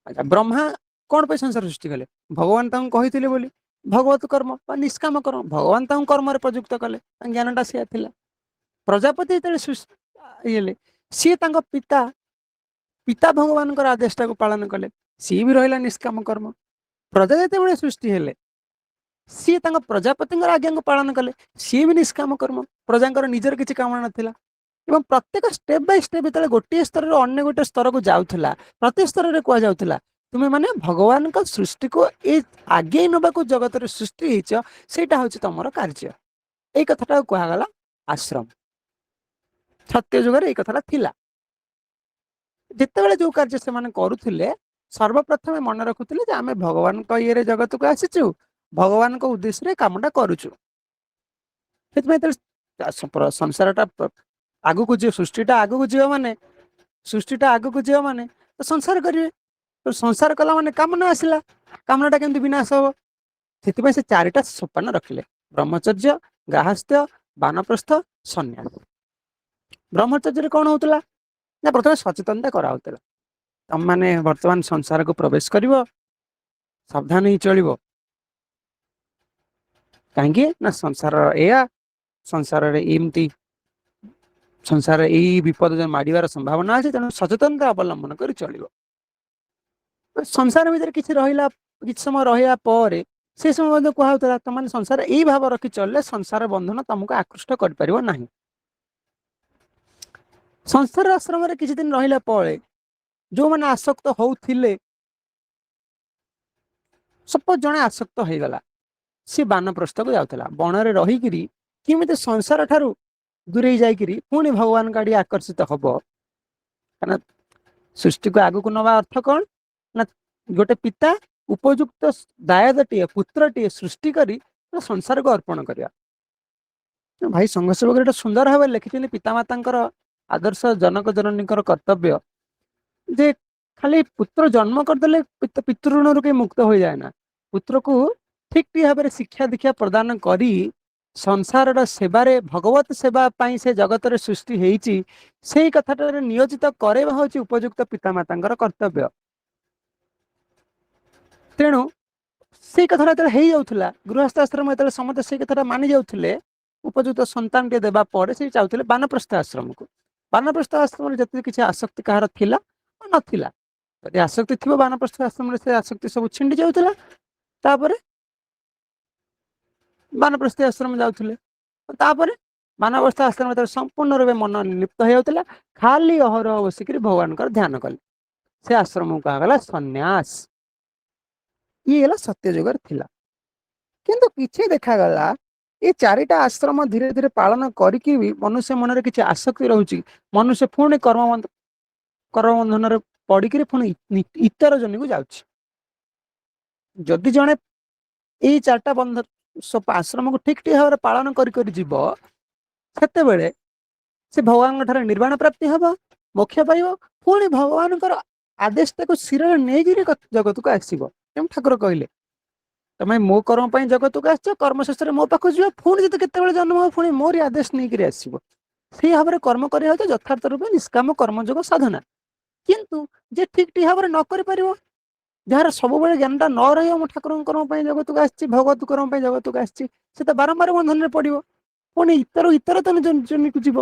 ଆଚ୍ଛା ବ୍ରହ୍ମା କଣ ପାଇଁ ସଂସାର ସୃଷ୍ଟି କଲେ ଭଗବାନ ତାଙ୍କୁ କହିଥିଲେ ବୋଲି। ଭଗବତ କର୍ମ ବା ନିଷ୍କାମ କର୍ମ ଭଗବାନ ତାଙ୍କୁ କର୍ମରେ ପ୍ରଯୁକ୍ତ କଲେ ତାଙ୍କ ଜ୍ଞାନ ଟା ସେଆ ଥିଲା। ପ୍ରଜାପତି ଯେତେବେଳେ ହେଲେ ସିଏ ତାଙ୍କ ପିତା ଭଗବାନଙ୍କର ଆଦେଶ ଟାକୁ ପାଳନ କଲେ ସିଏ ବି ରହିଲା ନିଷ୍କାମ କର୍ମ। ପ୍ରଜା ଯେତେବେଳେ ସୃଷ୍ଟି ହେଲେ ସିଏ ତାଙ୍କ ପ୍ରଜାପତିଙ୍କର ଆଜ୍ଞାକୁ ପାଳନ କଲେ ସିଏ ବି ନିଷ୍କାମ କର୍ମ ପ୍ରଜାଙ୍କର ନିଜର କିଛି କାମ ନଥିଲା। ଏବଂ ପ୍ରତ୍ୟେକ ଷ୍ଟେପ୍ ବାଇ ଷ୍ଟେପ୍ ଯେତେବେଳେ ଗୋଟିଏ ସ୍ତରରୁ ଅନ୍ୟ ଗୋଟେ ସ୍ତରକୁ ଯାଉଥିଲା ପ୍ରତି ସ୍ତରରେ କୁହାଯାଉଥିଲା ତୁମେ ମାନେ ଭଗବାନଙ୍କ ସୃଷ୍ଟିକୁ ଏଇ ଆଗେଇ ନବାକୁ ଜଗତରେ ସୃଷ୍ଟି ହେଇଛ ସେଇଟା ହଉଛି ତମର କାର୍ଯ୍ୟ। ଏଇ କଥାଟାକୁ କୁହାଗଲା ଆଶ୍ରମ। ସତ୍ୟ ଯୁଗରେ ଏଇ କଥାଟା ଥିଲା। ଯେତେବେଳେ ଯୋଉ କାର୍ଯ୍ୟ ସେମାନେ କରୁଥିଲେ ସର୍ବପ୍ରଥମେ ମନେ ରଖୁଥିଲେ ଯେ ଆମେ ଭଗବାନଙ୍କ ଇଏରେ ଜଗତକୁ ଆସିଛୁ ଭଗବାନଙ୍କ ଉଦ୍ଦେଶ୍ୟରେ କାମଟା କରୁଛୁ। ସେଥିପାଇଁ ସଂସାର ଟା ଆଗକୁ ଯିବ ସୃଷ୍ଟିଟା ଆଗକୁ ଯିବ ମାନେ ତ ସଂସାର କରିବେ। ସଂସାର କଲା ମାନେ କାମନା ଆସିଲା କାମନା ଟା କେମିତି ବିନାଶ ହବ। ସେଥିପାଇଁ ସେ ଚାରିଟା ସୋପାନ ରଖିଲେ ବ୍ରହ୍ମଚର୍ଯ୍ୟ ଗାହସ୍ଥ୍ୟ ବାନପ୍ରସ୍ଥ ସନ୍ନ୍ୟାସ। ବ୍ରହ୍ମଚର୍ଯ୍ୟରେ କଣ ହଉଥିଲା ନା ପ୍ରଥମେ ସଚେତନତା କରାହଉଥିଲା। ତମ ମାନେ ବର୍ତ୍ତମାନ ସଂସାରକୁ ପ୍ରବେଶ କରିବ ସାବଧାନ ହେଇ ଚଳିବ। କାହିଁକି ନା ସଂସାର ଏଇଆ ସଂସାରରେ ଏମିତି ସଂସାରରେ ଏଇ ବିପଦ ମାଡିବାର ସମ୍ଭାବନା ଅଛି ତେଣୁ ସଚେତନତା ଅବଲମ୍ବନ କରି ଚଳିବ। ସଂସାର ଭିତରେ କିଛି ସମୟ ରହିବା ପରେ ସେ ସମୟ ମଧ୍ୟ କୁହାଯାଉଥିଲା ତମାନେ ସଂସାର ଏଇ ଭାବ ରଖି ଚଳିଲେ ସଂସାର ବନ୍ଧନ ତମକୁ ଆକୃଷ୍ଟ କରିପାରିବ ନାହିଁ। ସଂସାର ଆଶ୍ରମରେ କିଛି ଦିନ ରହିଲା ପରେ ଯୋଉମାନେ ଆସକ୍ତ ହଉଥିଲେ, ସପୋଜ ଜଣେ ଆସକ୍ତ ହେଇଗଲା, ସେ ବାନପ୍ରସ୍ଥକୁ ଯାଉଥିଲା, ବଣରେ ରହିକିରି କେମିତି ସଂସାର ଠାରୁ ଦୂରେଇ ଯାଇକିରି ପୁଣି ଭଗବାନଙ୍କ ଆଡିକି ଆକର୍ଷିତ ହବ। କାରଣ ସୃଷ୍ଟିକୁ ଆଗକୁ ନବା ଅର୍ଥ କଣ ନା, ଗୋଟେ ପିତା ଉପଯୁକ୍ତ ଦାୟାଦଟିଏ ପୁତ୍ରଟିଏ ସୃଷ୍ଟି କରି ସଂସାରକୁ ଅର୍ପଣ କରିବା। ଭାଇ ସଂଘ ସେବକ ଏଟା ସୁନ୍ଦର ଭାବରେ ଲେଖିଛନ୍ତି, ପିତାମାତାଙ୍କର ଆଦର୍ଶ, ଜନକ ଜନନୀଙ୍କର କର୍ତ୍ତବ୍ୟ ଯେ ଖାଲି ପୁତ୍ର ଜନ୍ମ କରିଦେଲେ ପିତୃ ଋଣରୁ କେହି ମୁକ୍ତ ହୋଇଯାଏ ନା। ପୁତ୍ରକୁ ଠିକ ଭାବରେ ଶିକ୍ଷା ଦୀକ୍ଷା ପ୍ରଦାନ କରି ସଂସାରର ସେବାରେ, ଭଗବତ ସେବା ପାଇଁ ସେ ଜଗତରେ ସୃଷ୍ଟି ହେଇଛି, ସେଇ କଥାଟାରେ ନିୟୋଜିତ କରେଇବା ହଉଛି ଉପଯୁକ୍ତ ପିତାମାତାଙ୍କର କର୍ତ୍ତବ୍ୟ। ତେଣୁ ସେଇ କଥାଟା ଯେତେବେଳେ ହେଇଯାଉଥିଲା, ଗୃହସ୍ଥ ଆଶ୍ରମ ଯେତେବେଳେ ସମସ୍ତେ ସେଇ କଥାଟା ମାନି ଯାଉଥିଲେ, ଉପଯୁକ୍ତ ସନ୍ତାନଟିଏ ଦେବା ପରେ ସେ ଯାଉଥିଲେ ବାନପ୍ରସ୍ଥ ଆଶ୍ରମକୁ। ବାନପ୍ରସ୍ଥ ଆଶ୍ରମରେ ଯେତିକି କିଛି ଆସକ୍ତି କାହାର ଥିଲା ବା ନଥିଲା, ଯଦି ଆସକ୍ତି ଥିବ ବାନପ୍ରସ୍ଥ ଆଶ୍ରମରେ ସେ ଆସକ୍ତି ସବୁ ଛିଣ୍ଡି ଯାଉଥିଲା। ତାପରେ ବାନପ୍ରସ୍ଥ ଆଶ୍ରମ ଯାଉଥିଲେ, ତାପରେ ବାନପ୍ରସ୍ଥ ଆଶ୍ରମ ଯେତେବେଳେ ସମ୍ପୂର୍ଣ୍ଣ ରୂପେ ମନ ଲିପ୍ତ ହେଇଯାଉଥିଲା, ଖାଲି ଅହରହ ବସିକିରି ଭଗବାନଙ୍କର ଧ୍ୟାନ କଲେ, ସେ ଆଶ୍ରମକୁ କୁହାଗଲା ସନ୍ନ୍ୟାସ। ଇଏ ହେଲା ସତ୍ୟ ଯୁଗରେ ଥିଲା। କିନ୍ତୁ କିଛି ଦେଖାଗଲା, ଏ ଚାରିଟା ଆଶ୍ରମ ଧୀରେ ଧୀରେ ପାଳନ କରିକି ବି ମନୁଷ୍ୟ ମନରେ କିଛି ଆସକ୍ତି ରହୁଛି, ମନୁଷ୍ୟ ପୁଣି କର୍ମବନ୍ଧନରେ ପଡିକିରି ପୁଣି ଇତର ଜନିକୁ ଯାଉଛି। ଯଦି ଜଣେ ଏଇ ଚାରିଟା ଆଶ୍ରମକୁ ଠିକ ଭାବରେ ପାଳନ କରି ଯିବ, ସେତେବେଳେ ସେ ଭଗବାନଙ୍କ ଠାରେ ନିର୍ବାଣ ପ୍ରାପ୍ତି ହବ, ମୋକ୍ଷ ପାଇବ, ପୁଣି ଭଗବାନଙ୍କର ଆଦେଶ ତାକୁ ଶିରରେ ନେଇକିରି ଜଗତକୁ ଆସିବ। ଯେମିତି ଠାକୁର କହିଲେ, ତମେ ମୋ କର୍ମ ପାଇଁ ଜଗତକୁ ଆସିଛ, କର୍ମଶେଷରେ ମୋ ପାଖକୁ ଯିବ, ପୁଣି ଯଦି କେତେବେଳେ ଜନ୍ମ ହବ ପୁଣି ମୋରି ଆଦେଶ ନେଇକିରି ଆସିବ। ସେଇ ଭାବରେ କର୍ମ କରିବା ହଉଛି ଯଥାର୍ଥ ରୂପେ ନିଷ୍କାମ କର୍ମଯୋଗ ସାଧନା। କିନ୍ତୁ ଯେ ଠିକ ଭାବରେ ନ କରିପାରିବ, ଯାହାର ସବୁବେଳେ ଜ୍ଞାନଟା ନ ରହିବ, ମୁଁ ଠାକୁରଙ୍କ କର୍ମ ପାଇଁ ଜଗତକୁ ଆସିଛି, ଭଗବତ କର୍ମ ପାଇଁ ଜଗତକୁ ଆସିଛି, ସେ ତ ବାରମ୍ବାର ବନ୍ଧନରେ ପଡିବ, ପୁଣି ଇତର ଜନିକୁ ଯିବ।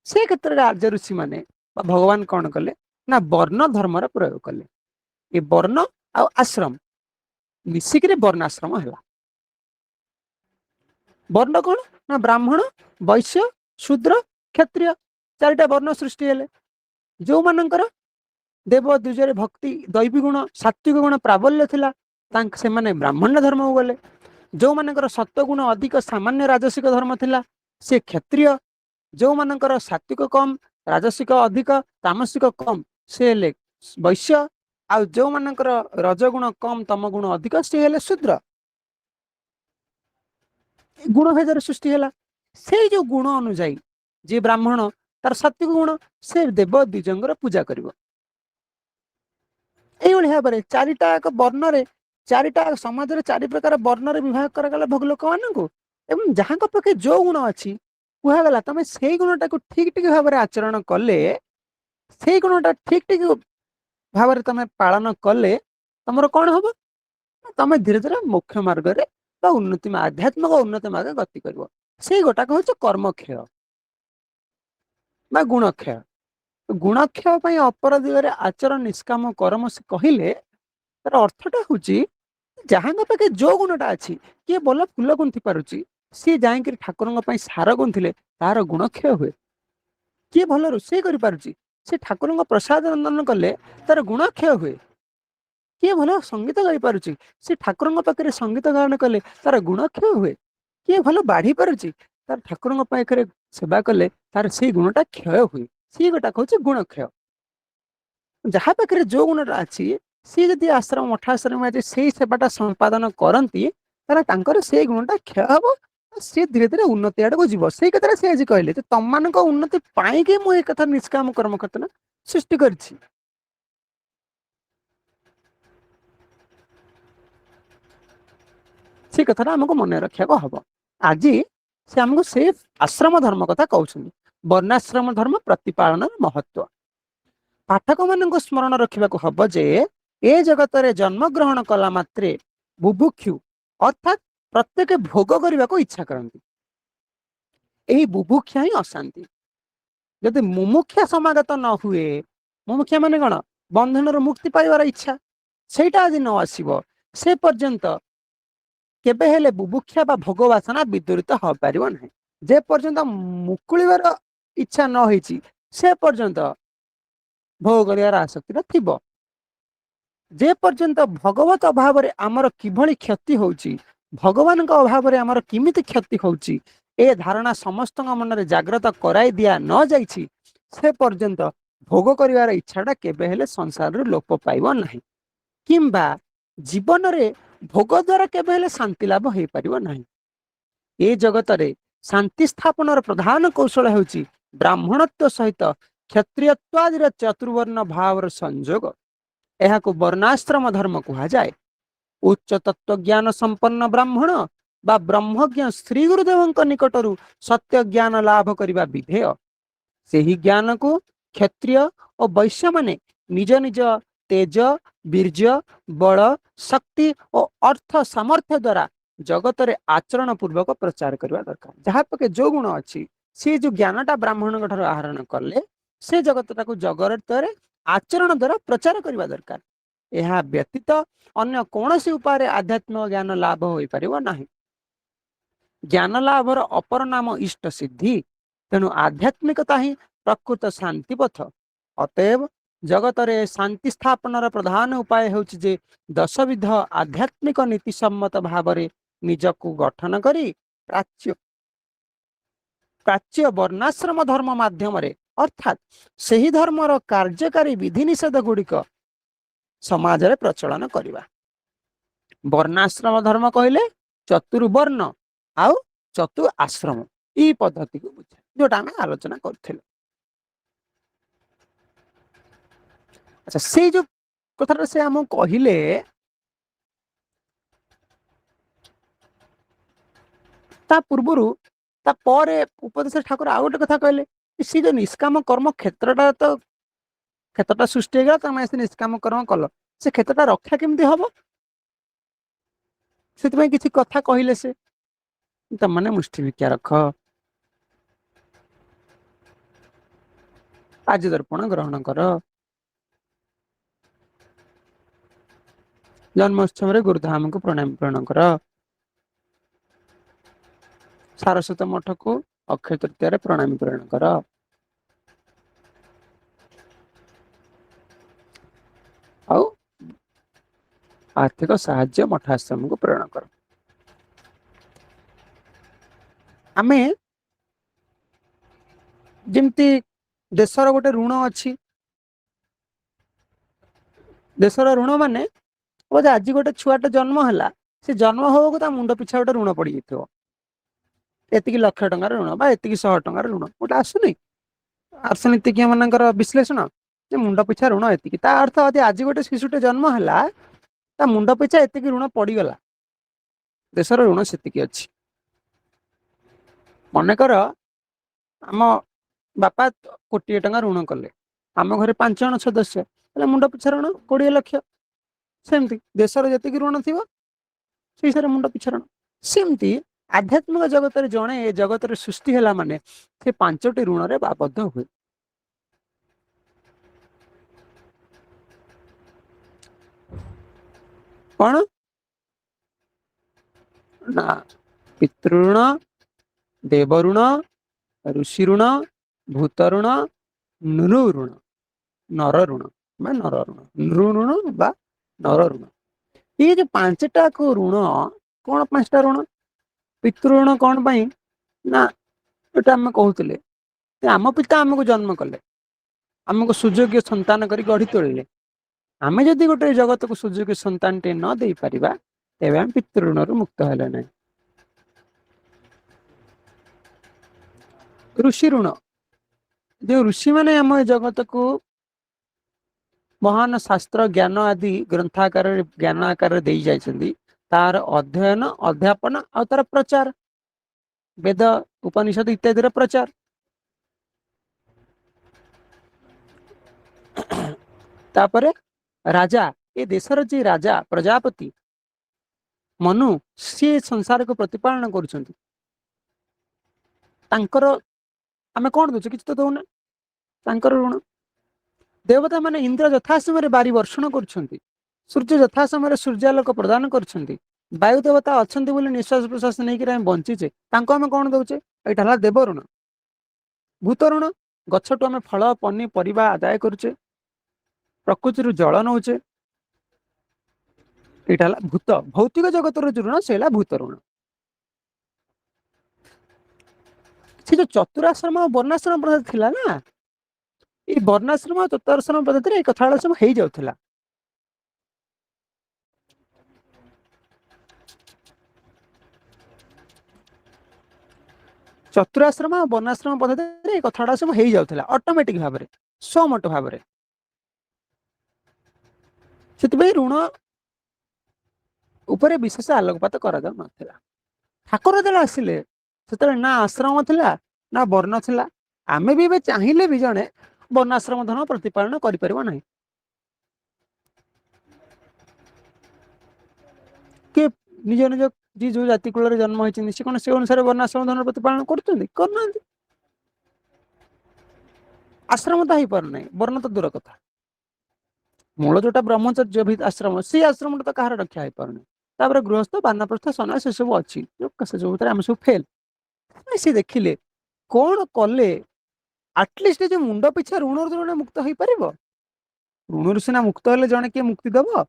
ସେ କ୍ଷେତ୍ରରେ ଆର୍ଯ୍ୟ ଋଷି ମାନେ ବା ଭଗବାନ କଣ କଲେ ନା, ବର୍ଣ୍ଣ ଧର୍ମର ପ୍ରୟୋଗ କଲେ। ଏ ବର୍ଣ୍ଣ ଆଉ ଆଶ୍ରମ ମିଶିକିରି ବର୍ଣ୍ଣାଶ୍ରମ ହେଲା। ବର୍ଣ୍ଣ କଣ ନା, ବ୍ରାହ୍ମଣ, ବୈଶ୍ୟ, ଶୂଦ୍ର, କ୍ଷତ୍ରିୟ, ଚାରିଟା ବର୍ଣ୍ଣ ସୃଷ୍ଟି ହେଲେ। ଯୋଉମାନଙ୍କର ଦେବ ଦ୍ୱିଜରେ ଭକ୍ତି, ଦୈବୀ ଗୁଣ, ସାତ୍ଵିକ ଗୁଣ ପ୍ରାବଲ୍ୟ ଥିଲା, ସେମାନେ ବ୍ରାହ୍ମଣ୍ୟ ଧର୍ମକୁ ଗଲେ। ଯୋଉମାନଙ୍କର ସତ୍ୱଗୁଣ ଅଧିକ, ସାମାନ୍ୟ ରାଜସିକ ଧର୍ମ ଥିଲା, ସେ କ୍ଷତ୍ରିୟ। ଯୋଉମାନଙ୍କର ସାତ୍ଵିକ କମ, ରାଜସିକ ଅଧିକ, ତାମସିକ କମ, ସେ ହେଲେ ବୈଶ୍ୟ। ଆଉ ଯୋଉମାନଙ୍କର ରଜଗୁଣ କମ, ତମ ଗୁଣ ଅଧିକ, ସେ ହେଲେ ଶୂଦ୍ର। ଗୁଣ ଭେଦର ସୃଷ୍ଟି ହେଲା। ସେଇ ଯୋଉ ଗୁଣ ଅନୁଯାୟୀ ଯିଏ ବ୍ରାହ୍ମଣ, ତାର ସାତ୍ଵିକ ଗୁଣ, ସେ ଦେବ ଦ୍ୱିଜଙ୍କର ପୂଜା କରିବ। ଏଇଭଳି ଭାବରେ ଚାରିଟା ଏକ ବର୍ଣ୍ଣରେ, ଚାରିଟା ସମାଜରେ ଚାରି ପ୍ରକାର ବର୍ଣ୍ଣରେ ବିଭାଗ କରାଗଲା ଭୋଗ ଲୋକମାନଙ୍କୁ। ଏବଂ ଯାହାଙ୍କ ପାଖେ ଯୋଉ ଗୁଣ ଅଛି, କୁହାଗଲା ତମେ ସେଇ ଗୁଣଟାକୁ ଠିକ ଭାବରେ ଆଚରଣ କଲେ, ସେଇ ଗୁଣଟା ଠିକ ଭାବରେ ତମେ ପାଳନ କଲେ, ତମର କଣ ହବ, ତମେ ଧୀରେ ଧୀରେ ମୋକ୍ଷ ମାର୍ଗରେ ବା ଉନ୍ନତି, ଆଧ୍ୟାତ୍ମିକ ଉନ୍ନତି ମାର୍ଗରେ ଗତି କରିବ। ସେଇ ଗୋଟାକ ହଉଛି କର୍ମକ୍ଷୟ ବା ଗୁଣକ୍ଷୟ। ଗୁଣକ୍ଷୟ ପାଇଁ ଅପର ଦିଗରେ ଆଚରଣ ନିଷ୍କାମ କର୍ମ ସେ କହିଲେ, ତାର ଅର୍ଥଟା ହଉଛି, ଯାହାଙ୍କ ପାଖେ ଯୋଉ ଗୁଣଟା ଅଛି, କିଏ ଭଲ ଫୁଲ ଗୁନ୍ଥି ପାରୁଛି, ସିଏ ଯାଇକିରି ଠାକୁରଙ୍କ ପାଇଁ ସାର ଗୁନ୍ଥିଲେ ତାର ଗୁଣକ୍ଷୟ ହୁଏ। କିଏ ଭଲ ରୋଷେଇ କରିପାରୁଛି, ସେ ଠାକୁରଙ୍କ ପ୍ରସାଦ ରନ୍ଧନ କଲେ ତାର ଗୁଣକ୍ଷୟ ହୁଏ। କିଏ ଭଲ ସଙ୍ଗୀତ ଗାଇପାରୁଛି, ସେ ଠାକୁରଙ୍କ ପାଖରେ ସଙ୍ଗୀତ ଗାୟନ କଲେ ତାର ଗୁଣକ୍ଷୟ ହୁଏ। କିଏ ଭଲ ବାଢି ପାରୁଛି, ତାର ଠାକୁରଙ୍କ ପାଖରେ ସେବା କଲେ ତାର ସେଇ ଗୁଣଟା କ୍ଷୟ ହୁଏ। ସିଏ ଗୋଟା ହଉଛି ଗୁଣକ୍ଷୟ। ଯାହା ପାଖରେ ଯୋଉ ଗୁଣଟା ଅଛି, ସିଏ ଯଦି ଆଶ୍ରମ ମଠ ଆଶ୍ରମ ସେଇ ସେବାଟା ସମ୍ପାଦନ କରନ୍ତି, ତାହେଲେ ତାଙ୍କର ସେଇ ଗୁଣଟା କ୍ଷୟ ହବ, ସିଏ ଧୀରେ ଧୀରେ ଉନ୍ନତି ଆଡକୁ ଯିବ। ସେଇ କଥାରେ ସେ ଆଜି କହିଲେ ଯେ ତମମାନଙ୍କ ଉନ୍ନତି ପାଇଁକି ମୁଁ ଏ କଥା ନିଷ୍କାମ କର୍ମ କ୍ଷେତ୍ର ସୃଷ୍ଟି କରିଛି। ସେ କଥାଟା ଆମକୁ ମନେ ରଖିବାକୁ ହବ। ଆଜି ସେ ଆମକୁ ସେ ଆଶ୍ରମ ଧର୍ମ କଥା କହୁଛନ୍ତି, ବର୍ଣ୍ଣାଶ୍ରମ ଧର୍ମ ପ୍ରତିପାଳନର ମହତ୍ଵ। ପାଠକ ମାନଙ୍କୁ ସ୍ମରଣ ରଖିବାକୁ ହବ ଯେ, ଏ ଜଗତରେ ଜନ୍ମଗ୍ରହଣ କଲା ମାତ୍ରେ ବୁଭୁକ୍ଷୁ ଅର୍ଥାତ୍ ପ୍ରତ୍ୟେକ ଭୋଗ କରିବାକୁ ଇଚ୍ଛା କରନ୍ତି। ଏହି ବୁଭୁକ୍ଷା ହିଁ ଅଶାନ୍ତି। ଯଦି ମୁମୁକ୍ଷା ସମାଗତ ନ ହୁଏ, ମୁମୁକ୍ଷା ମାନେ କଣ, ବନ୍ଧନରୁ ମୁକ୍ତି ପାଇବାର ଇଚ୍ଛା, ସେଇଟା ଯଦି ନ ଆସିବ, ସେ ପର୍ଯ୍ୟନ୍ତ କେବେ ହେଲେ ବୁଭୁକ୍ଷା ବା ଭୋଗ ବାସନା ବିଦୂରିତ ହୋଇପାରିବ ନାହିଁ। ଯେ ପର୍ଯ୍ୟନ୍ତ ମୁକୁଳିବାର ଇଚ୍ଛା ନ ହେଇଛି, से पर्यंत भोग करियार आसक्ति थिबो। जे पर्यंत भगवत अभाव रे आमर किभली क्षति होउची, भगवान का अभाव रे आमर किमिति क्षति होउची, ए धारणा समस्त मन रे जागृत कराई दिया न जाइछि, से पर्यंत भोग करिवार इच्छाटा केबे हेले संसार रे लोप पाइबो नाही, किंबा जीवन रे भोग द्वारा केबे हेले शांति लाभ होई परिबो नाही। ए जगत रे शांति स्थापनर प्रधान कौशल हेउची ब्राह्मणत्व सहित क्षत्रियत्वादिर चतुर्वर्ण भावर संयोग। यह को वर्णाश्रम धर्म कहा जाए। उच्च तत्व ज्ञान संपन्न ब्राह्मण बा ब्रह्मज्ञ श्री गुरुदेव निकटरू सत्य ज्ञान लाभ करने विधेय। से ही ज्ञान को क्षत्रिय और वैश्य माने निज निज तेज वीर्य बल शक्ति और अर्थ सामर्थ्य द्वारा जगत रे आचरण पूर्वक प्रचार करवा दरकार। जहाँ पके जो गुण अच्छी सी जो ज्ञानटा ब्राह्मण ठार आहरण कले से जगतटा को जगत रे आचरण द्वारा प्रचार करवा दरकार। यह व्यतीत अन्य कौन सी उपाय आध्यात्मिक ज्ञान लाभ हो पारिबो नाही। ज्ञान लाभर अपर नाम इष्ट सिद्धि, तेणु आध्यात्मिकता ही प्रकृत शांति पथ। अतएव जगत रे शांति स्थापनर प्रधान उपाय होउछि जे दशविध आध्यात्मिक नीति सम्मत भाव रे निजको गठन करी प्राच्य वर्णाश्रम धर्म माध्यम रे अर्थात सही धर्मर कार्यकारी विधि निषेध गुड़िक समाज रे प्रचलन करिबा। वर्णाश्रम धर्म कहले चतुर्वर्ण आउ चतुर आश्रम ई पद्धति को बुझा जोटा आम आलोचना करथिलु। अच्छा से जो कथा से हम कहले ता पूर्वरु ता परे उपदेश ठाकुर आ गोटे कथा कहले सी जो निष्काम कर्म क्षेत्रटा सृष्टि हो गला तमे से निष्काम कर्म कल से क्षेत्रटा रक्षा केमती हम से किसी कथा कहले से तमने मुष्टि भिक्षा रख आज दर्पण ग्रहण कर जन्मोत्सव गुरुधाम को प्रणाम प्रण कर सारस्वत मठ को अक्षय तृतीय प्रणाम प्रण कर आर्थिक साहाय्य मठाश्रम को प्रेरण कर। आमे जमती देशर गोटे ऋण अच्छी देशर ऋण माने बोधे आज गोटे छुआटे जन्म है से जन्म हो ता मुंड पिछा गोटे ऋण पड़ जाइए एतिक लक्ष टंकार ऋण बा एतिक 100 टंकार ऋण गोटे आसुनी अर्थनीतिज्ञ मानकर विश्लेषण जे मुंड पिछा ऋण एतिक ता अर्थ आज गोटे शिशुटे जन्म है ता मुंड पिछा एतिक ऋण पड़गला देशर ऋण सेतिक अच्छी। मनकर आम बापा कोटी टंका ऋण कले आम घर 5 जन सदस्य मुंड पिछा ऋण 20 लक्ष सेमती देशर जतिक ऋण थी से मुंड पिछा ऋण सेमती आध्यात्मिक जगत जड़े ए जगत सृष्टि है माने से 5टी ऋण रे आबद्ध हुए। कौन ना पितृण देवऋण ऋषि ऋण भूत ऋण नृ ऋण नर ऋण बा नर ऋण नृ ऋण बा नर ऋण ये जो 5टा को ऋण कौन 5टा ऋण पितृण कौन पाई ना एटा आम कहते आम पिता आमको जन्म कले आमको सुयोग्य संतान करी गढ़ी तोड़े आमे जदि गोटे जगत को सुयोग्य संतान टे न दे पारिबा तेबे हम पितृण रु मुक्त हेले ना। ऋषि ऋण जो ऋषि माने आम जगत को महान शास्त्र ज्ञान आदि ग्रंथाकार ज्ञान आकार दे जाइछन्ती तार अध्ययन अध्यापन और तार प्रचार वेद उपनिषद इत्यादि प्रचार तापरे राजा ए देशर जी राजा प्रजापति मनु सी संसार को प्रतिपालन करुछन्ती तांकर आमे कौन दउछ किछ तो दउना तांकर ऋण देवता माने इंद्र यथा समय बारी वर्षण करुछन्ती सूर्य यथा समय सूर्यालोक प्रदान करुछन्ती वायु देवता अछन्ती बोली निश्वास प्रश्वास नहीं कि बंचीचे तांको आमे कौन दउछे एटा हला देव ऋण। भूत ऋण गछटू आम फल पनीपरिया आदाय करुचे प्रकृति जल नौचे यहाँ भूत भौतिक जगत ऋण से भूत ऋण से जो चतुराश्रम और वर्णाश्रम पद्धति थिला ना ये वर्णाश्रम और चतुराश्रम पद्धति ये कथा सब हो जाउथला चतुराश्रम और वर्णाश्रम पद्धति ये कथा सब हो जाउथला ऑटोमेटिक भाव में स्वमट भाव में से ऋण उपरे विशेष आलोकपात करा जाउ नथिला ठाकुर जेला आसिले से ना आश्रम थिला ना वर्ण थिला आमे भी चाहिए भी जड़े वर्णाश्रम धर्म प्रतिपालन करें ना कि निज निज जी जो जाति कूल जन्म होती कौन से अनुसार वर्णाश्रम धर्म प्रतिपालन करना आश्रम तो हो पार ना वर्ण तो दूर कथा मूल जोटा ब्रह्मचर्य भी आश्रम सी आश्रम तो कहार रक्षा हो पार तापर गृहस्थ बानप्रस्थ सन्यास से सब अच्छी जो आम सब फेल सी देखिले कौन कले आटलिस्ट जो मुंड पिछा ऋण जड़े मुक्त हो पार ऋण सीना मुक्त हेले जड़े किए मुक्ति दब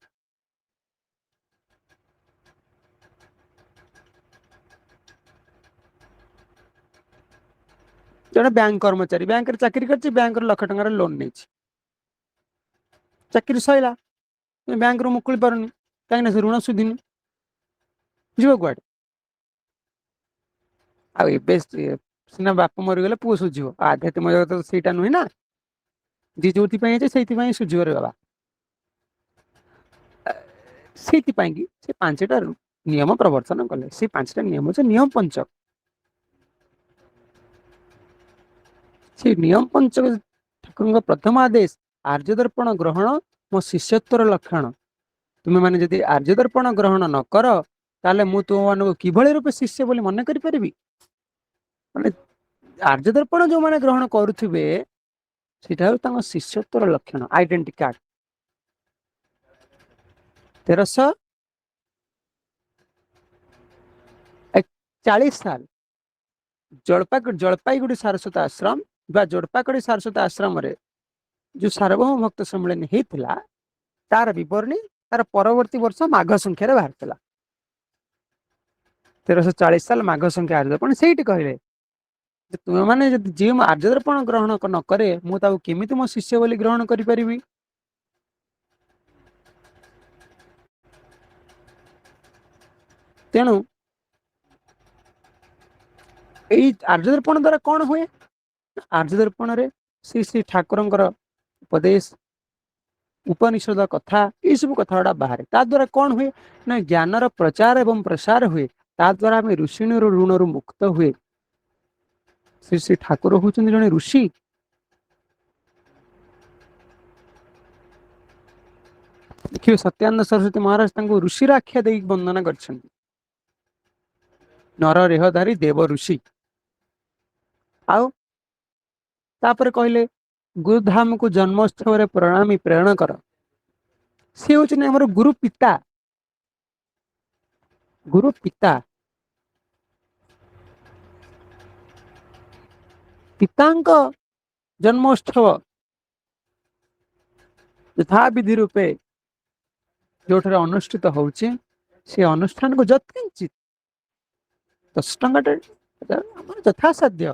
जड़े बैंक कर्मचारी बैंक चाकरी कर बैंक लाख टकर लोन नहीं चाकरी सैला बैंक रू मुकुल पारुनी कहीं से ऋण सुधिनी जीव कुआडे सीना बाप मरीगले पुओ सुझीव आध्यात्मिक जगत ସେଇଟା नुहे ना जी जो सुझीव रे बाबा से पांचटा नियम प्रवर्तन कले से पांचटा नियम से नियम पंचक से नियम पंचक ठाकुर प्रथम आदेश आर्य दर्पण ग्रहण मो शिष्यत्वर लक्षण तुम्हें माने जदि आर्य दर्पण ग्रहण न कर ताले मु तुम मान किभली रूपे शिष्य बोली मन करि परिबी माने आर्य दर्पण जो माने ग्रहण करुथिबे सेटा तांग शिष्यत्वर लक्षण आइडेंटिटी कार्ड 1340 साल जलपाईगुड़ी सारस्वत आश्रम बा जोड़पाकड़ी सारस्वत आश्रम रे जो सार्वभौम भक्त सम्मेलन होता तार विवरणी तार परवर्ती वर्ष माघ संख्यार बाहर 1340 साल माघ संख्या आर्यदर्पण से कहले तुम्हें माने जी आर्यदर्पण ग्रहण न करे मुझे केमिति मो शिष्य बोली ग्रहण करि परिबी तेणु यही आर्यदर्पण द्वारा कौन हुए आर्यदर्पण रे श्री श्री ठाकुर उपदेश उपनिषद कथा ये सब कथा गुड़ा बाहर ता द्वारा कौन हुए ना ज्ञानर प्रचार एवं प्रसार हुए ता द्वारा आम ऋषिणी ऋण मुक्त हुए श्री श्री ठाकुर होचंदी जने ऋषि देखिए सत्यानंद सरस्वती महाराज ऋषि आख्या दे वंदना कर नर रेहधारी देव ऋषि आउ तापर कहले गुरुधाम को जन्मोत्सव रे प्रणामी प्रेरण कर सी हूँ आम गुरु पिता पितांक जन्मोत्सव यथा विधि रूपे जो अनुष्ठित होचे से अनुष्ठान को जत्किंचित 10 टंका यथासाध्य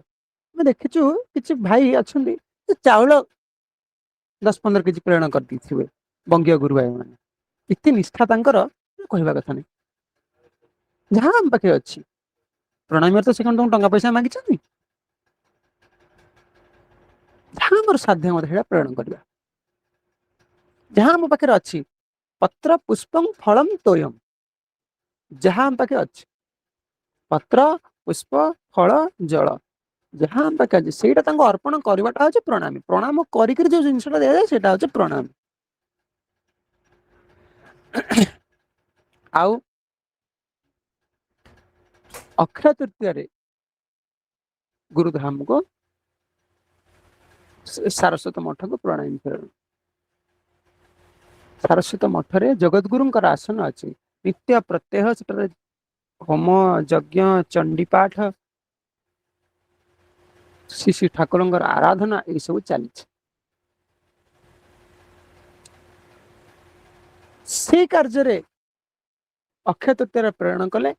देखीचु कि भाई अच्छा चाउल 10-15 केजी प्रेरण कर दी बंगीय गुरु भाई मैंने इतनी निष्ठा कहवा कथा नहीं जहाँ आम पाखे अच्छी प्रणामी तो से तुम टंका पैसा मांगी जहाँ मोर साध्य मत प्रेरण करवा जहाँ आम पाखे अच्छी पत्र पुष्पं फलम तोयम जहाँ आम पाखे अच्छी पत्र पुष्प फल जल जहाँ आम पाखे अच्छे से अर्पण करवाटा हूँ प्रणामी प्रणाम कर जो जिनसा दिया जाए सेटा हूँ प्रणामी आउ अक्षय तृतीय गुरुधाम को सारस्वत मठ को प्रणाम कर सारस्वत मठ रे जगतगुरु आसन अच्छी नित्य प्रत्यह से होम यज्ञ चंडीपाठ ଶ୍ରୀ ଶ୍ରୀ ଠାକୁରଙ୍କର ଆରାଧନା ଏସବୁ ଚାଲିଛି। ସେଇ କାର୍ଯ୍ୟରେ ଅକ୍ଷୟ ତୃତୀୟାରେ ପ୍ରେରଣ କଲେ